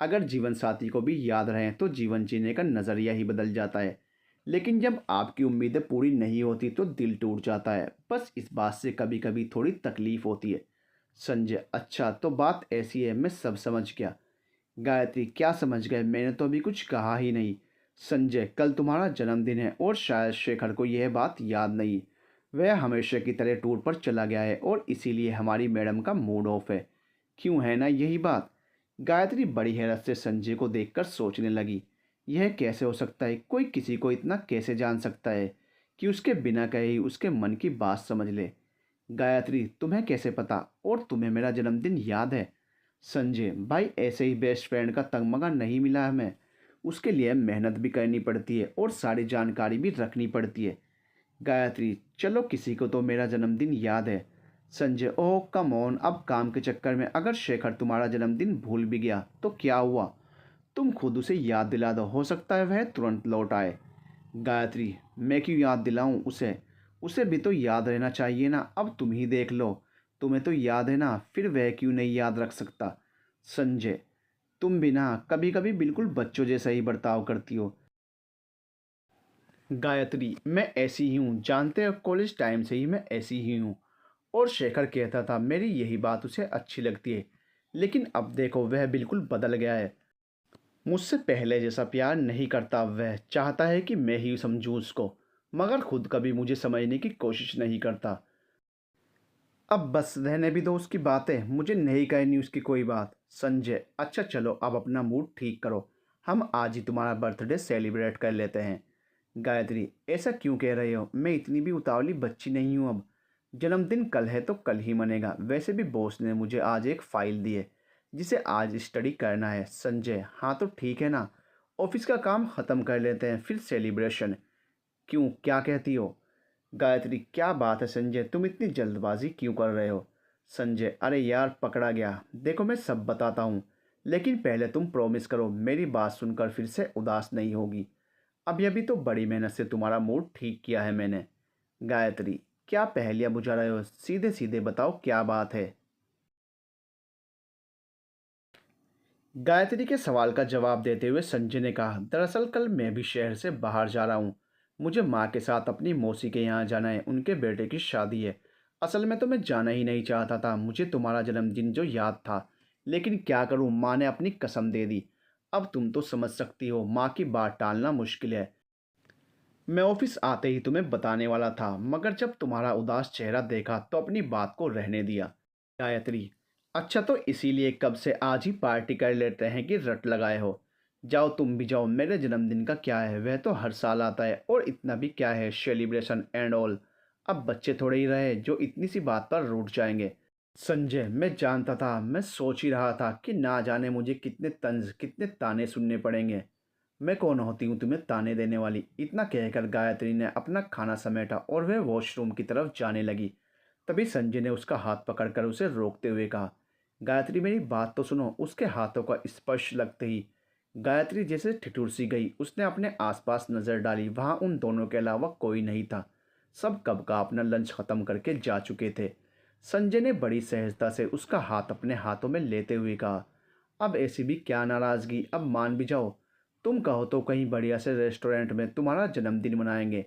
अगर जीवन साथी को भी याद रहें तो जीवन जीने का नज़रिया ही बदल जाता है। लेकिन जब आपकी उम्मीदें पूरी नहीं होती तो दिल टूट जाता है। बस इस बात से कभी कभी थोड़ी तकलीफ होती है। संजय, अच्छा तो बात ऐसी है, मैं सब समझ गया। गायत्री, क्या समझ गए? मैंने तो अभी कुछ कहा ही नहीं। संजय, कल तुम्हारा जन्मदिन है और शायद शेखर को यह बात याद नहीं। वह हमेशा की तरह टूर पर चला गया है और इसीलिए हमारी मैडम का मूड ऑफ है। क्यों है ना यही बात? गायत्री बड़ी हैरत से संजय को देखकर सोचने लगी। यह कैसे हो सकता है? कोई किसी को इतना कैसे जान सकता है कि उसके बिना कहे ही उसके मन की बात समझ ले? गायत्री, तुम्हें कैसे पता? और तुम्हें मेरा जन्मदिन याद है? संजय भाई, ऐसे ही बेस्ट फ्रेंड का तगमगा नहीं मिला हमें। उसके लिए मेहनत भी करनी पड़ती है और सारी जानकारी भी रखनी पड़ती है। गायत्री, चलो किसी को तो मेरा जन्मदिन याद है। संजय, ओह कम ऑन, अब काम के चक्कर में अगर शेखर तुम्हारा जन्मदिन भूल भी गया तो क्या हुआ? तुम खुद उसे याद दिला दो, हो सकता है वह तुरंत लौट आए। गायत्री, मैं क्यों याद दिलाऊं उसे? उसे भी तो याद रहना चाहिए ना। अब तुम ही देख लो, तुम्हें तो याद है ना, फिर वह क्यों नहीं याद रख सकता? संजय, तुम भी ना कभी कभी बिल्कुल बच्चों जैसा ही बर्ताव करती हो। गायत्री, मैं ऐसी ही हूँ, जानते हो कॉलेज टाइम से ही मैं ऐसी ही हूँ। और शेखर कहता था मेरी यही बात उसे अच्छी लगती है, लेकिन अब देखो वह बिल्कुल बदल गया है। मुझसे पहले जैसा प्यार नहीं करता। वह चाहता है कि मैं ही समझूं उसको, मगर खुद कभी मुझे समझने की कोशिश नहीं करता। अब बस रहने भी दो उसकी बातें, मुझे नहीं कहनी उसकी कोई बात। संजय, अच्छा चलो अब अपना मूड ठीक करो, हम आज ही तुम्हारा बर्थडे सेलिब्रेट कर लेते हैं। गायत्री, ऐसा क्यों कह रहे हो? मैं इतनी भी उतावली बच्ची नहीं हूँ अब। जन्मदिन कल है तो कल ही मनेगा। वैसे भी बॉस ने मुझे आज एक फ़ाइल दी है जिसे आज स्टडी करना है। संजय, हाँ तो ठीक है ना, ऑफिस का काम ख़त्म कर लेते हैं फिर सेलिब्रेशन। क्यों, क्या कहती हो? गायत्री, क्या बात है संजय, तुम इतनी जल्दबाजी क्यों कर रहे हो? संजय, अरे यार पकड़ा गया। देखो मैं सब बताता हूँ, लेकिन पहले तुम प्रॉमिस करो मेरी बात सुनकर फिर से उदास नहीं होगी। अभी अभी तो बड़ी मेहनत से तुम्हारा मूड ठीक किया है मैंने। गायत्री, क्या पहेलियाँ बुझा रहे हो? सीधे सीधे बताओ क्या बात है। गायत्री के सवाल का जवाब देते हुए संजय ने कहा, दरअसल कल मैं भी शहर से बाहर जा रहा हूँ। मुझे माँ के साथ अपनी मौसी के यहाँ जाना है, उनके बेटे की शादी है। असल में तो मैं जाना ही नहीं चाहता था, मुझे तुम्हारा जन्मदिन जो याद था, लेकिन क्या करूँ, माँ ने अपनी कसम दे दी। अब तुम तो समझ सकती हो, माँ की बात टालना मुश्किल है। मैं ऑफिस आते ही तुम्हें बताने वाला था, मगर जब तुम्हारा उदास चेहरा देखा तो अपनी बात को रहने दिया। गायत्री, अच्छा तो इसीलिए कब से आज ही पार्टी कर लेते हैं कि रट लगाए हो? जाओ तुम भी जाओ, मेरे जन्मदिन का क्या है, वह तो हर साल आता है और इतना भी क्या है सेलिब्रेशन एंड ऑल। अब बच्चे थोड़े ही रहे जो इतनी सी बात पर रूठ जाएंगे। संजय, मैं जानता था, मैं सोच ही रहा था कि ना जाने मुझे कितने तंज कितने ताने सुनने पड़ेंगे। मैं कौन होती हूँ तुम्हें ताने देने वाली? इतना कहकर गायत्री ने अपना खाना समेटा और वह वॉशरूम की तरफ जाने लगी। तभी संजय ने उसका हाथ पकड़कर उसे रोकते हुए कहा, गायत्री मेरी बात तो सुनो। उसके हाथों का स्पर्श लगते ही गायत्री जैसे ठिठुर सी गई। उसने अपने आसपास नज़र डाली, वहाँ उन दोनों के अलावा कोई नहीं था। सब कब का अपना लंच ख़त्म करके जा चुके थे। संजय ने बड़ी सहजता से उसका हाथ अपने हाथों में लेते हुए कहा, अब ऐसी भी क्या नाराज़गी, अब मान भी जाओ। तुम कहो तो कहीं बढ़िया से रेस्टोरेंट में तुम्हारा जन्मदिन मनाएंगे।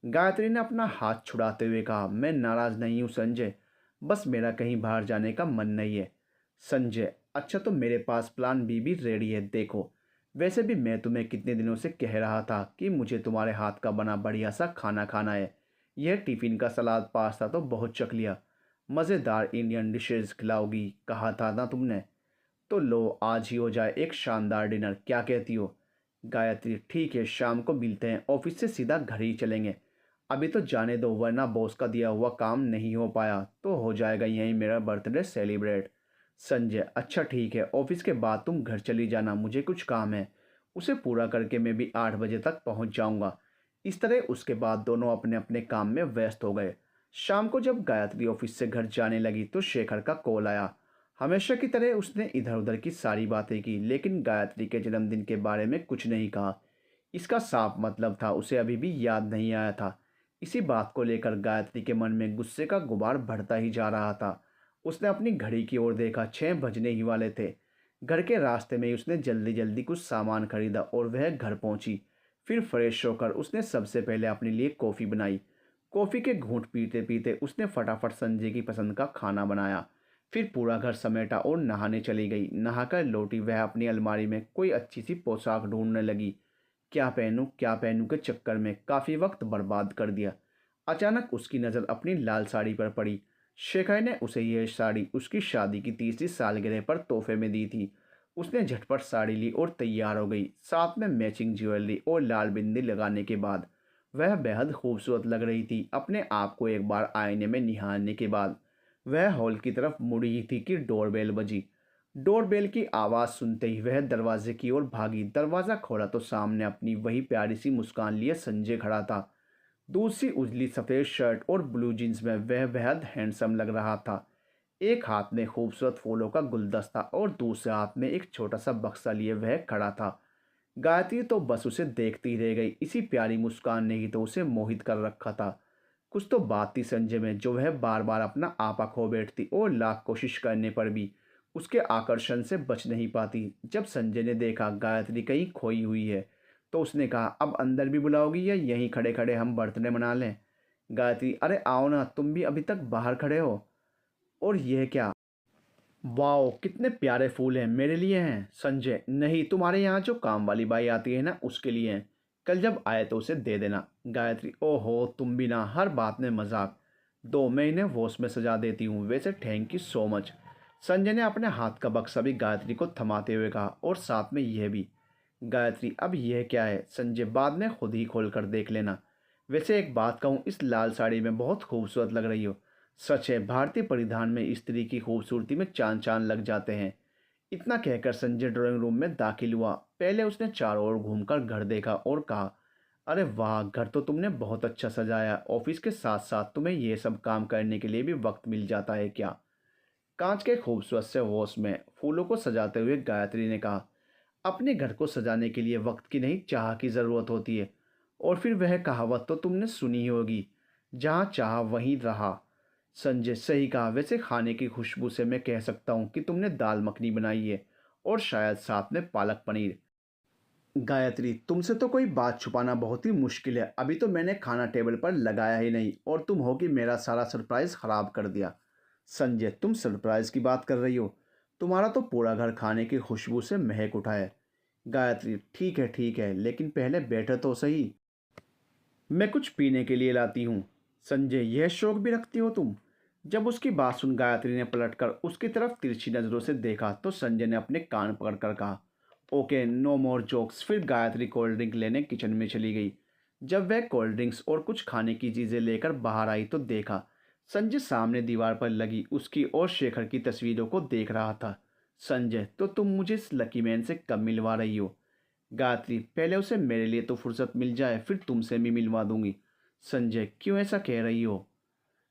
गायत्री ने अपना हाथ छुड़ाते हुए कहा, मैं नाराज़ नहीं हूँ संजय, बस मेरा कहीं बाहर जाने का मन नहीं है। संजय, अच्छा तो मेरे पास प्लान बी भी रेडी है, देखो। वैसे भी मैं तुम्हें कितने दिनों से कह रहा था कि मुझे तुम्हारे हाथ का बना बढ़िया सा खाना खाना है। यह टिफ़िन का सलाद पास्ता तो बहुत चख लिया, मज़ेदार इंडियन डिशेज खिलाओगी कहा था ना तुमने। तो लो आज ही हो जाए एक शानदार डिनर, क्या कहती हो? गायत्री, ठीक है, शाम को मिलते हैं, ऑफिस से सीधा घर ही चलेंगे। अभी तो जाने दो, वरना बॉस का दिया हुआ काम नहीं हो पाया तो हो जाएगा यहीं मेरा बर्थडे सेलिब्रेट। संजय, अच्छा ठीक है, ऑफिस के बाद तुम घर चली जाना, मुझे कुछ काम है, उसे पूरा करके मैं भी 8 बजे तक पहुंच जाऊंगा। इस तरह उसके बाद दोनों अपने अपने काम में व्यस्त हो गए। शाम को जब गायत्री ऑफिस से घर जाने लगी तो शेखर का कॉल आया। हमेशा की तरह उसने इधर उधर की सारी बातें की, लेकिन गायत्री के जन्मदिन के बारे में कुछ नहीं कहा। इसका साफ मतलब था उसे अभी भी याद नहीं आया था। इसी बात को लेकर गायत्री के मन में गुस्से का गुबार बढ़ता ही जा रहा था। उसने अपनी घड़ी की ओर देखा, 6 बजने ही वाले थे। घर के रास्ते में ही उसने जल्दी जल्दी कुछ सामान खरीदा और वह घर पहुंची। फिर फ्रेश होकर उसने सबसे पहले अपने लिए कॉफ़ी बनाई। कॉफ़ी के घूंट पीते पीते उसने फटाफट संजय की पसंद का खाना बनाया। फिर पूरा घर समेटा और नहाने चली गई। नहाकर लौटी वह अपनी अलमारी में कोई अच्छी सी पोशाक ढूंढने लगी। क्या पहनूं के चक्कर में काफ़ी वक्त बर्बाद कर दिया। अचानक उसकी नज़र अपनी लाल साड़ी पर पड़ी। शेखर ने उसे यह साड़ी उसकी शादी की तीसरी सालगिरह पर तोहफे में दी थी। उसने झटपट साड़ी ली और तैयार हो गई। साथ में मैचिंग ज्वेलरी और लाल बिंदी लगाने के बाद वह बेहद खूबसूरत लग रही थी। अपने आप को एक बार आईने में निहारने के बाद वह हॉल की तरफ मुड़ी ही थी कि डोरबेल बजी। डोरबेल की आवाज़ सुनते ही वह दरवाजे की ओर भागी। दरवाज़ा खोला तो सामने अपनी वही प्यारी सी मुस्कान लिए संजय खड़ा था। दूसरी उजली सफ़ेद शर्ट और ब्लू जींस में वह बेहद हैंडसम लग रहा था। एक हाथ में खूबसूरत फूलों का गुलदस्ता और दूसरे हाथ में एक छोटा सा बक्सा लिए वह खड़ा था। गायत्री तो बस उसे देखती रह गई। इसी प्यारी मुस्कान ने ही तो उसे मोहित कर रखा था। कुछ तो बात थी संजय में जो वह बार बार अपना आपा खो बैठती और लाख कोशिश करने पर भी उसके आकर्षण से बच नहीं पाती। जब संजय ने देखा गायत्री कहीं खोई हुई है तो उसने कहा, अब अंदर भी बुलाओगी या यहीं खड़े खड़े हम बर्थडे मना लें? गायत्री, अरे आओ ना, तुम भी अभी तक बाहर खड़े हो। और यह क्या? वाओ, कितने प्यारे फूल हैं, मेरे लिए हैं? संजय, नहीं, तुम्हारे यहाँ जो काम वाली बाई आती है ना उसके लिए हैं। कल जब आए तो उसे दे देना। गायत्री, ओहो, तुम भी ना, हर बात में मजाक। दो, मैं इन्हें वॉश में सजा देती हूँ। वैसे thank you so much. Sanjay ने अपने हाथ का बक्सा भी गायत्री को थमाते हुए कहा, और साथ में यह भी। गायत्री, अब यह क्या है? संजय, बाद में खुद ही खोल कर देख लेना। वैसे एक बात कहूँ, इस लाल साड़ी में बहुत खूबसूरत लग रही हो। सच है, भारतीय परिधान में स्त्री की खूबसूरती में चांद चांद लग जाते हैं। इतना कहकर संजय ड्राइंग रूम में दाखिल हुआ। पहले उसने चारों ओर घूमकर घर देखा और कहा, अरे वाह, घर तो तुमने बहुत अच्छा सजाया। ऑफिस के साथ साथ तुम्हें ये सब काम करने के लिए भी वक्त मिल जाता है क्या? कांच के खूबसूरत से वॉश में फूलों को सजाते हुए गायत्री ने कहा, अपने घर को सजाने के लिए वक्त की नहीं, चाह की ज़रूरत होती है। और फिर वह कहावत तो तुमने सुनी ही होगी, जहाँ चाह वहीं रहा। संजय, सही कहा। वैसे खाने की खुशबू से मैं कह सकता हूँ कि तुमने दाल मखनी बनाई है, और शायद साथ में पालक पनीर। गायत्री, तुमसे तो कोई बात छुपाना बहुत ही मुश्किल है। अभी तो मैंने खाना टेबल पर लगाया ही नहीं और तुम हो कि मेरा सारा सरप्राइज खराब कर दिया। संजय, तुम सरप्राइज की बात कर रही हो? तुम्हारा तो पूरा घर खाने की खुशबू से महक उठा है। गायत्री, ठीक है, लेकिन पहले बैठो तो सही। मैं कुछ पीने के लिए लाती हूँ। संजय, यह शौक भी रखती हो तुम? जब उसकी बात सुन गायत्री ने पलटकर उसकी तरफ तिरछी नज़रों से देखा तो संजय ने अपने कान पकड़कर कहा, ओके, नो मोर जोक्स। फिर गायत्री कोल्ड ड्रिंक लेने किचन में चली गई। जब वह कोल्ड ड्रिंक्स और कुछ खाने की चीज़ें लेकर बाहर आई तो देखा संजय सामने दीवार पर लगी उसकी और शेखर की तस्वीरों को देख रहा था। संजय, तो तुम मुझे इस लकी मैन से कब मिलवा रही हो? गायत्री, पहले उसे मेरे लिए तो फुर्सत मिल जाए, फिर तुमसे भी मिलवा दूंगी। संजय, क्यों ऐसा कह रही हो?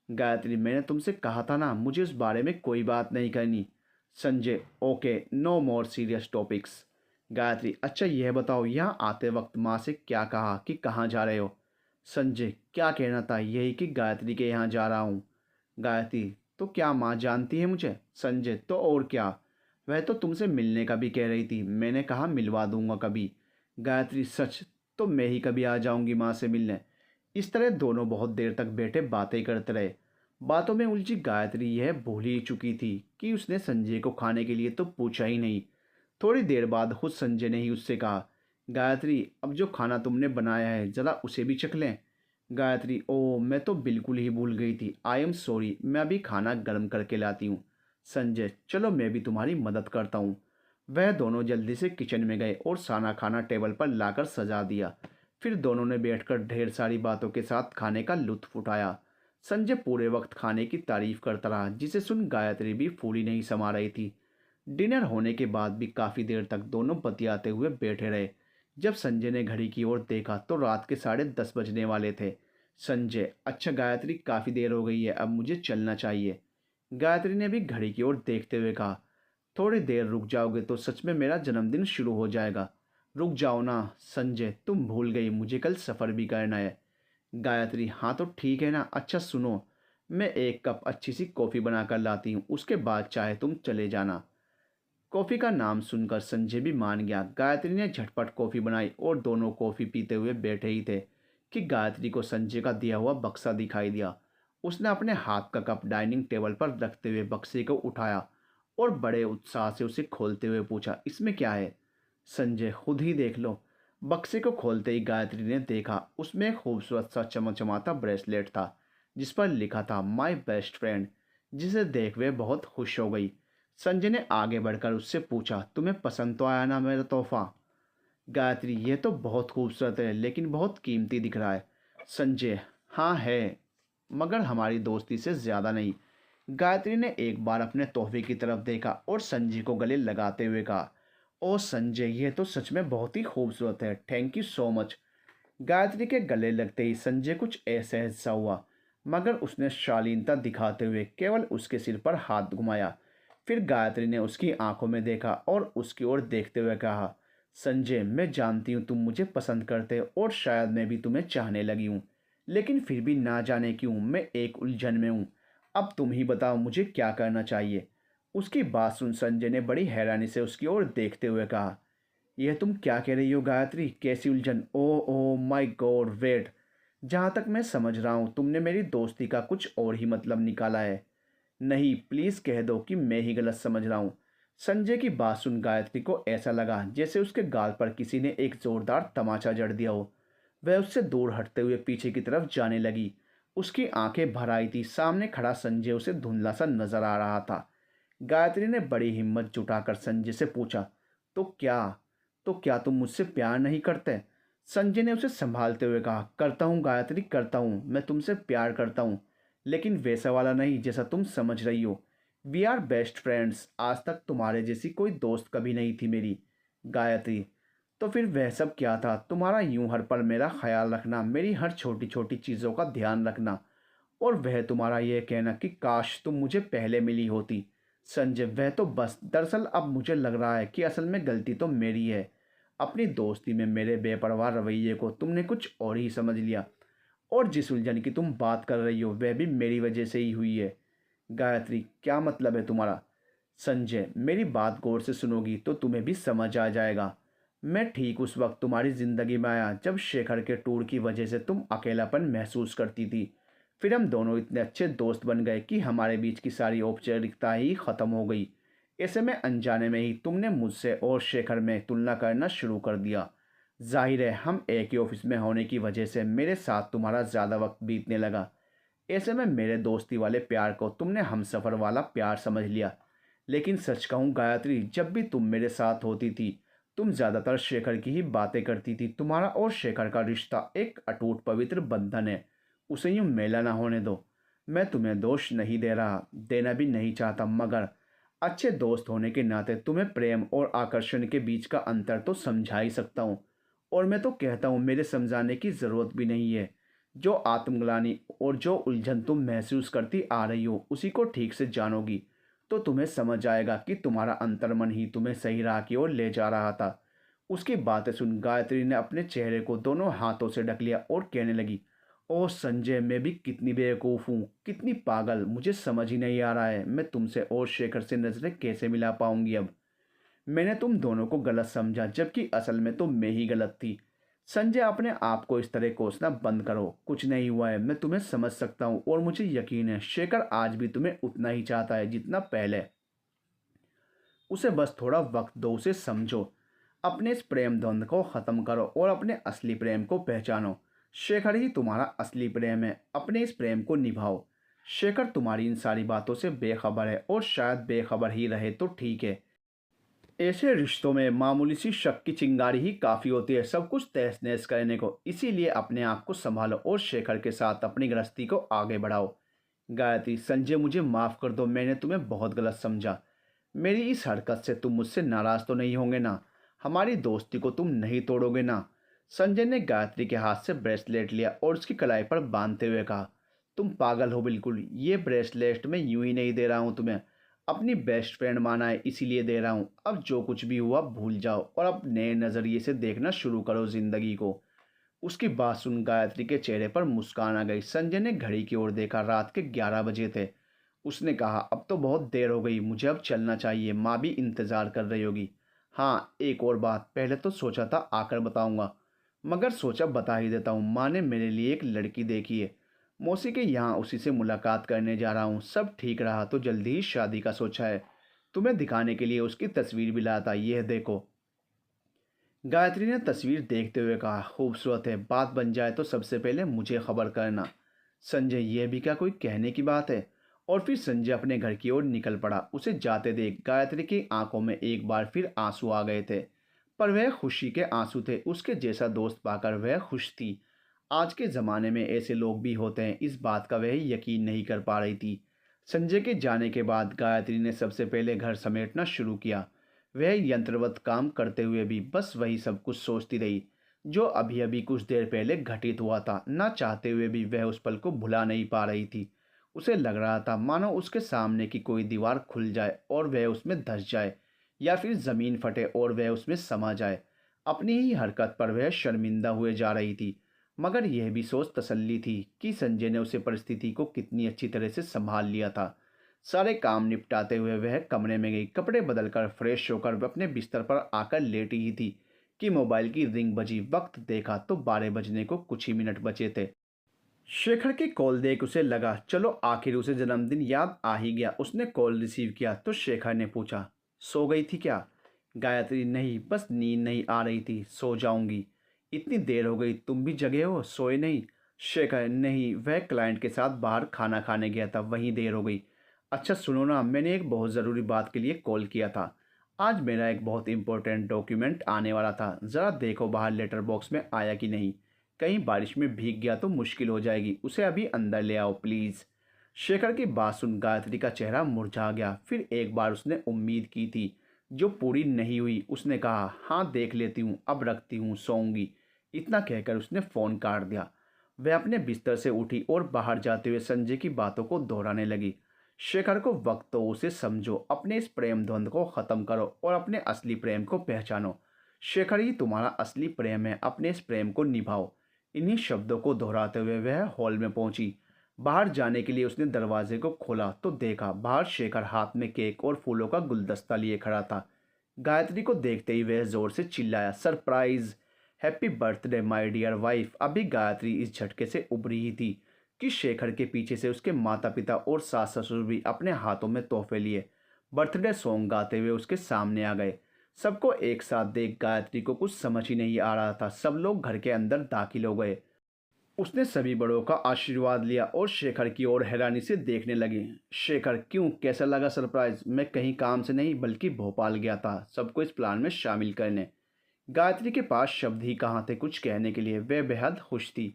गायत्री, मैंने तुमसे कहा था ना, मुझे उस बारे में कोई बात नहीं करनी। Sanjay, okay, no more serious topics. Gayatri, अच्छा यह बताओ, यहाँ आते वक्त माँ से क्या कहा कि कहाँ जा रहे हो? संजय, क्या कहना था, यही कि गायत्री के यहाँ जा रहा हूँ। गायत्री, तो क्या माँ जानती है मुझे? संजय, तो और क्या, वह तो तुमसे मिलने का भी कह रही थी, मैंने कहा मिलवा दूंगा कभी। गायत्री, सच? तो मैं ही कभी आ जाऊंगी माँ से मिलने। इस तरह दोनों बहुत देर तक बैठे बातें करते रहे। बातों में उलझी गायत्री यह भूल ही चुकी थी कि उसने संजय को खाने के लिए तो पूछा ही नहीं। थोड़ी देर बाद खुद संजय ने ही उससे कहा, गायत्री, अब जो खाना तुमने बनाया है ज़रा उसे भी चख लें। गायत्री, ओ, मैं तो बिल्कुल ही भूल गई थी, आई एम सॉरी, मैं अभी खाना गर्म करके लाती हूँ। संजय, चलो मैं भी तुम्हारी मदद करता हूँ। वह दोनों जल्दी से किचन में गए और सारा खाना टेबल पर लाकर सजा दिया। फिर दोनों ने बैठकर ढेर सारी बातों के साथ खाने का लुत्फ उठाया। संजय पूरे वक्त खाने की तारीफ करता रहा, जिसे सुन गायत्री भी फूली नहीं समा रही थी। डिनर होने के बाद भी काफ़ी देर तक दोनों बतियाते हुए बैठे रहे। जब संजय ने घड़ी की ओर देखा तो रात के 10:30 बजने वाले थे। संजय, अच्छा गायत्री, काफ़ी देर हो गई है, अब मुझे चलना चाहिए। गायत्री ने भी घड़ी की ओर देखते हुए कहा, थोड़ी देर रुक जाओगे तो सच में मेरा जन्मदिन शुरू हो जाएगा। रुक जाओ ना। संजय, तुम भूल गई, मुझे कल सफ़र भी करना है। गायत्री, हाँ तो ठीक है ना। अच्छा सुनो, मैं एक कप अच्छी सी कॉफ़ी बना कर लाती हूँ, उसके बाद चाहे तुम चले जाना। कॉफ़ी का नाम सुनकर संजय भी मान गया। गायत्री ने झटपट कॉफ़ी बनाई और दोनों कॉफ़ी पीते हुए बैठे ही थे कि गायत्री को संजय का दिया हुआ बक्सा दिखाई दिया। उसने अपने हाथ का कप डाइनिंग टेबल पर रखते हुए बक्से को उठाया और बड़े उत्साह से उसे खोलते हुए पूछा, इसमें क्या है? संजय, खुद ही देख लो। बक्से को खोलते ही गायत्री ने देखा उसमें एक खूबसूरत सा चमचमाता ब्रेसलेट था जिस पर लिखा था माई बेस्ट फ्रेंड, जिसे देख वे बहुत खुश हो गई। संजय ने आगे बढ़कर उससे पूछा, तुम्हें पसंद तो आया ना मेरा तोहफा? गायत्री, ये तो बहुत खूबसूरत है लेकिन बहुत कीमती दिख रहा है। संजय, हाँ है, मगर हमारी दोस्ती से ज़्यादा नहीं। गायत्री ने एक बार अपने तोहफे की तरफ देखा और संजय को गले लगाते हुए कहा, ओ संजय, ये तो सच में बहुत ही खूबसूरत है, thank you so much. Gayatri के गले लगते ही संजय कुछ असहज सा हुआ, मगर उसने शालीनता दिखाते हुए केवल उसके सिर पर हाथ घुमाया। फिर गायत्री ने उसकी आंखों में देखा और उसकी ओर देखते हुए कहा, संजय, मैं जानती हूँ तुम मुझे पसंद करते हो और शायद मैं भी तुम्हें चाहने लगी हूँ, लेकिन फिर भी ना जाने क्यों मैं एक उलझन में हूँ। अब तुम ही बताओ मुझे क्या करना चाहिए। उसकी बात सुन संजय ने बड़ी हैरानी से उसकी ओर देखते हुए कहा, यह तुम क्या कह रही हो गायत्री, कैसी उलझन? ओ ओ माय गॉड, वेट, जहाँ तक मैं समझ रहा हूँ तुमने मेरी दोस्ती का कुछ और ही मतलब निकाला है। नहीं, प्लीज़ कह दो कि मैं ही गलत समझ रहा हूँ। संजय की बात सुन गायत्री को ऐसा लगा जैसे उसके गाल पर किसी ने एक जोरदार तमाचा जड़ दिया हो। वह उससे दूर हटते हुए पीछे की तरफ जाने लगी। उसकी आंखें भर आई थी, सामने खड़ा संजय उसे धुंधला सा नजर आ रहा था। गायत्री ने बड़ी हिम्मत जुटाकर संजय से पूछा, तो क्या तो क्या तुम मुझसे प्यार नहीं करते? संजय ने उसे संभालते हुए कहा, करता हूँ गायत्री, करता हूँ, मैं तुमसे प्यार करता हूँ, लेकिन वैसा वाला नहीं जैसा तुम समझ रही हो। वी आर बेस्ट फ्रेंड्स, आज तक तुम्हारे जैसी कोई दोस्त कभी नहीं थी मेरी। गायत्री, तो फिर वह सब क्या था? तुम्हारा यूं हर पल मेरा ख्याल रखना, मेरी हर छोटी छोटी चीज़ों का ध्यान रखना, और वह तुम्हारा यह कहना कि काश तुम मुझे पहले मिली होती। संजय, वह तो बस, दरअसल अब मुझे लग रहा है कि असल में गलती तो मेरी है। अपनी दोस्ती में मेरे बेपरवाह रवैये को तुमने कुछ और ही समझ लिया, और जिस उलझन की तुम बात कर रही हो वह भी मेरी वजह से ही हुई है। गायत्री, क्या मतलब है तुम्हारा? संजय, मेरी बात गौर से सुनोगी तो तुम्हें भी समझ आ जाएगा। मैं ठीक उस वक्त तुम्हारी ज़िंदगी में आया जब शेखर के टूर की वजह से तुम अकेलापन महसूस करती थी। फिर हम दोनों इतने अच्छे दोस्त बन गए कि हमारे बीच की सारी औपचारिकता ही ख़त्म हो गई। ऐसे में अनजाने में ही तुमने मुझसे और शेखर में तुलना करना शुरू कर दिया। जाहिर है हम एक ही ऑफिस में होने की वजह से मेरे साथ तुम्हारा ज़्यादा वक्त बीतने लगा। ऐसे में मेरे दोस्ती वाले प्यार को तुमने हमसफ़र वाला प्यार समझ लिया। लेकिन सच कहूँ गायत्री, जब भी तुम मेरे साथ होती थी तुम ज़्यादातर शेखर की ही बातें करती थी। तुम्हारा और शेखर का रिश्ता एक अटूट पवित्र बंधन है, उसे यूँ मेला ना होने दो। मैं तुम्हें दोष नहीं दे रहा, देना भी नहीं चाहता, मगर अच्छे दोस्त होने के नाते तुम्हें प्रेम और आकर्षण के बीच का अंतर तो समझा ही सकता हूँ। और मैं तो कहता हूँ मेरे समझाने की ज़रूरत भी नहीं है। जो आत्मग्लानि और जो उलझन तुम महसूस करती आ रही हो उसी को ठीक से जानोगी तो तुम्हें समझ आएगा कि तुम्हारा अंतर्मन ही तुम्हें सही राह की ओर ले जा रहा था। उसकी बातें सुन गायत्री ने अपने चेहरे को दोनों हाथों से ढक लिया और कहने लगी, ओह संजय, मैं भी कितनी बेवकूफ़ हूँ, कितनी पागल, मुझे समझ ही नहीं आ रहा है मैं तुमसे और शेखर से नज़रें कैसे मिला पाऊंगी अब। मैंने तुम दोनों को गलत समझा जबकि असल में तो मैं ही गलत थी। संजय, अपने आप को इस तरह कोसना बंद करो, कुछ नहीं हुआ है, मैं तुम्हें समझ सकता हूँ और मुझे यकीन है शेखर आज भी तुम्हें उतना ही चाहता है जितना पहले। उसे बस थोड़ा वक्त दो, उसे समझो, अपने इस प्रेम द्वंद्व को ख़त्म करो और अपने असली प्रेम को पहचानो। शेखर ही तुम्हारा असली प्रेम है, अपने इस प्रेम को निभाओ। शेखर तुम्हारी इन सारी बातों से बेखबर है और शायद बेखबर ही रहे तो ठीक है। ऐसे रिश्तों में मामूली सी शक की चिंगारी ही काफ़ी होती है सब कुछ तहस नहस करने को। इसीलिए अपने आप को संभालो और शेखर के साथ अपनी गृहस्थी को आगे बढ़ाओ। गायत्री, संजय मुझे माफ़ कर दो, मैंने तुम्हें बहुत गलत समझा। मेरी इस हरकत से तुम मुझसे नाराज़ तो नहीं होंगे ना? हमारी दोस्ती को तुम नहीं तोड़ोगे ना? संजय ने गायत्री के हाथ से ब्रेसलेट लिया और उसकी कलाई पर बांधते हुए कहा, तुम पागल हो बिल्कुल, ये ब्रेसलेट मैं यूं ही नहीं दे रहा हूँ तुम्हें, अपनी बेस्ट फ्रेंड माना है इसीलिए दे रहा हूँ। अब जो कुछ भी हुआ भूल जाओ और अब नए नज़रिए से देखना शुरू करो ज़िंदगी को। उसकी बात सुन गायत्री के चेहरे पर मुस्कान आ गई। संजय ने घड़ी की ओर देखा, रात के 11 बजे थे। उसने कहा, अब तो बहुत देर हो गई, मुझे अब चलना चाहिए, माँ भी इंतज़ार कर रही होगी। हाँ, एक और बात, पहले तो सोचा था आकर बताऊंगा, मगर सोचा बता ही देता हूँ, माँ ने मेरे लिए एक लड़की देखी है, मौसी के यहाँ उसी से मुलाकात करने जा रहा हूँ। सब ठीक रहा तो जल्दी ही शादी का सोचा है, तुम्हें दिखाने के लिए उसकी तस्वीर भी लाया था, यह देखो। गायत्री ने तस्वीर देखते हुए कहा, खूबसूरत है, बात बन जाए तो सबसे पहले मुझे खबर करना। संजय, यह भी क्या कोई कहने की बात है। और फिर संजय अपने घर की ओर निकल पड़ा। उसे जाते देख गायत्री की आंखों में एक बार फिर आंसू आ गए थे, पर वह खुशी के आंसू थे। उसके जैसा दोस्त पाकर वह खुश थी। आज के ज़माने में ऐसे लोग भी होते हैं, इस बात का वह यकीन नहीं कर पा रही थी। संजय के जाने के बाद गायत्री ने सबसे पहले घर समेटना शुरू किया। वह यंत्रवत काम करते हुए भी बस वही सब कुछ सोचती रही, जो अभी अभी कुछ देर पहले घटित हुआ था। ना चाहते हुए भी वह उस पल को भुला नहीं पा रही थी। उसे लग रहा था मानो उसके सामने की कोई दीवार खुल जाए और वह उसमें धंस जाए, या फिर ज़मीन फटे और वह उसमें समा जाए। अपनी ही हरकत पर वह शर्मिंदा हुए जा रही थी, मगर यह भी सोच तसल्ली थी कि संजय ने उसे परिस्थिति को कितनी अच्छी तरह से संभाल लिया था। सारे काम निपटाते हुए वह कमरे में गई। कपड़े बदलकर फ्रेश होकर वह अपने बिस्तर पर आकर लेटी ही थी कि मोबाइल की रिंग बजी। वक्त देखा तो 12 बजने को कुछ ही मिनट बचे थे। शेखर की कॉल देख उसे लगा, चलो आखिर उसे जन्मदिन याद आ ही गया। उसने कॉल रिसीव किया तो शेखर ने पूछा, सो गई थी क्या। गायत्री, नहीं, बस नींद नहीं आ रही थी, सो जाऊंगी। इतनी देर हो गई, तुम भी जगे हो, सोए नहीं। शेखर, नहीं, वह क्लाइंट के साथ बाहर खाना खाने गया था, वहीं देर हो गई। अच्छा सुनो ना, मैंने एक बहुत ज़रूरी बात के लिए कॉल किया था। आज मेरा एक बहुत इंपॉर्टेंट डॉक्यूमेंट आने वाला था, ज़रा देखो बाहर लेटर बॉक्स में आया कि नहीं। कहीं बारिश में भीग गया तो मुश्किल हो जाएगी, उसे अभी अंदर ले आओ प्लीज़। शेखर की बात सुन गायत्री का चेहरा मुरझा गया। फिर एक बार उसने उम्मीद की थी जो पूरी नहीं हुई। उसने कहा, हाँ देख लेती हूँ, अब रखती हूँ, सोऊंगी। इतना कहकर उसने फ़ोन काट दिया। वह अपने बिस्तर से उठी और बाहर जाते हुए संजय की बातों को दोहराने लगी। शेखर को वक्त तो उसे समझो, अपने इस प्रेम द्वंद्व को ख़त्म करो और अपने असली प्रेम को पहचानो। शेखर ही तुम्हारा असली प्रेम है, अपने इस प्रेम को निभाओ। इन्हीं शब्दों को दोहराते हुए वह हॉल में पहुंची। बाहर जाने के लिए उसने दरवाजे को खोला तो देखा बाहर शेखर हाथ में केक और फूलों का गुलदस्ता लिए खड़ा था। गायत्री को देखते ही वह जोर से चिल्लाया, surprise, happy birthday my dear wife. अभी गायत्री इस झटके से उभरी ही थी कि शेखर के पीछे से उसके माता पिता और सास ससुर भी अपने हाथों में तोहफे लिए बर्थडे सॉन्ग गाते हुए उसके सामने आ गए। सबको एक साथ देख गायत्री को कुछ समझ ही नहीं आ रहा था। सब लोग घर के अंदर दाखिल हो गए। उसने सभी बड़ों का आशीर्वाद लिया और शेखर की ओर हैरानी से देखने लगी। शेखर, क्यों, कैसा लगा सरप्राइज। मैं कहीं काम से नहीं बल्कि भोपाल गया था सबको इस प्लान में शामिल करने। गायत्री के पास शब्द ही कहाँ थे कुछ कहने के लिए। वह बेहद खुश थी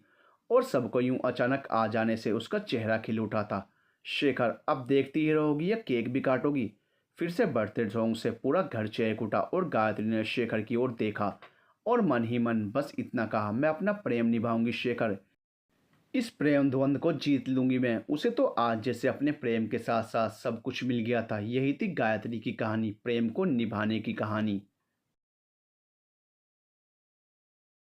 और सबको यूं अचानक आ जाने से उसका चेहरा खिल उठा था। शेखर, अब देखती ही रहोगी या केक भी काटोगी। फिर से बर्थडे सॉन्ग से पूरा घर चहक उठा और गायत्री ने शेखर की ओर देखा और मन ही मन बस इतना कहा, मैं अपना प्रेम निभाऊंगी शेखर, इस प्रेम द्वंद को जीत लूंगी मैं। उसे तो आज जैसे अपने प्रेम के साथ साथ सब कुछ मिल गया था। यही थी गायत्री की कहानी, प्रेम को निभाने की कहानी।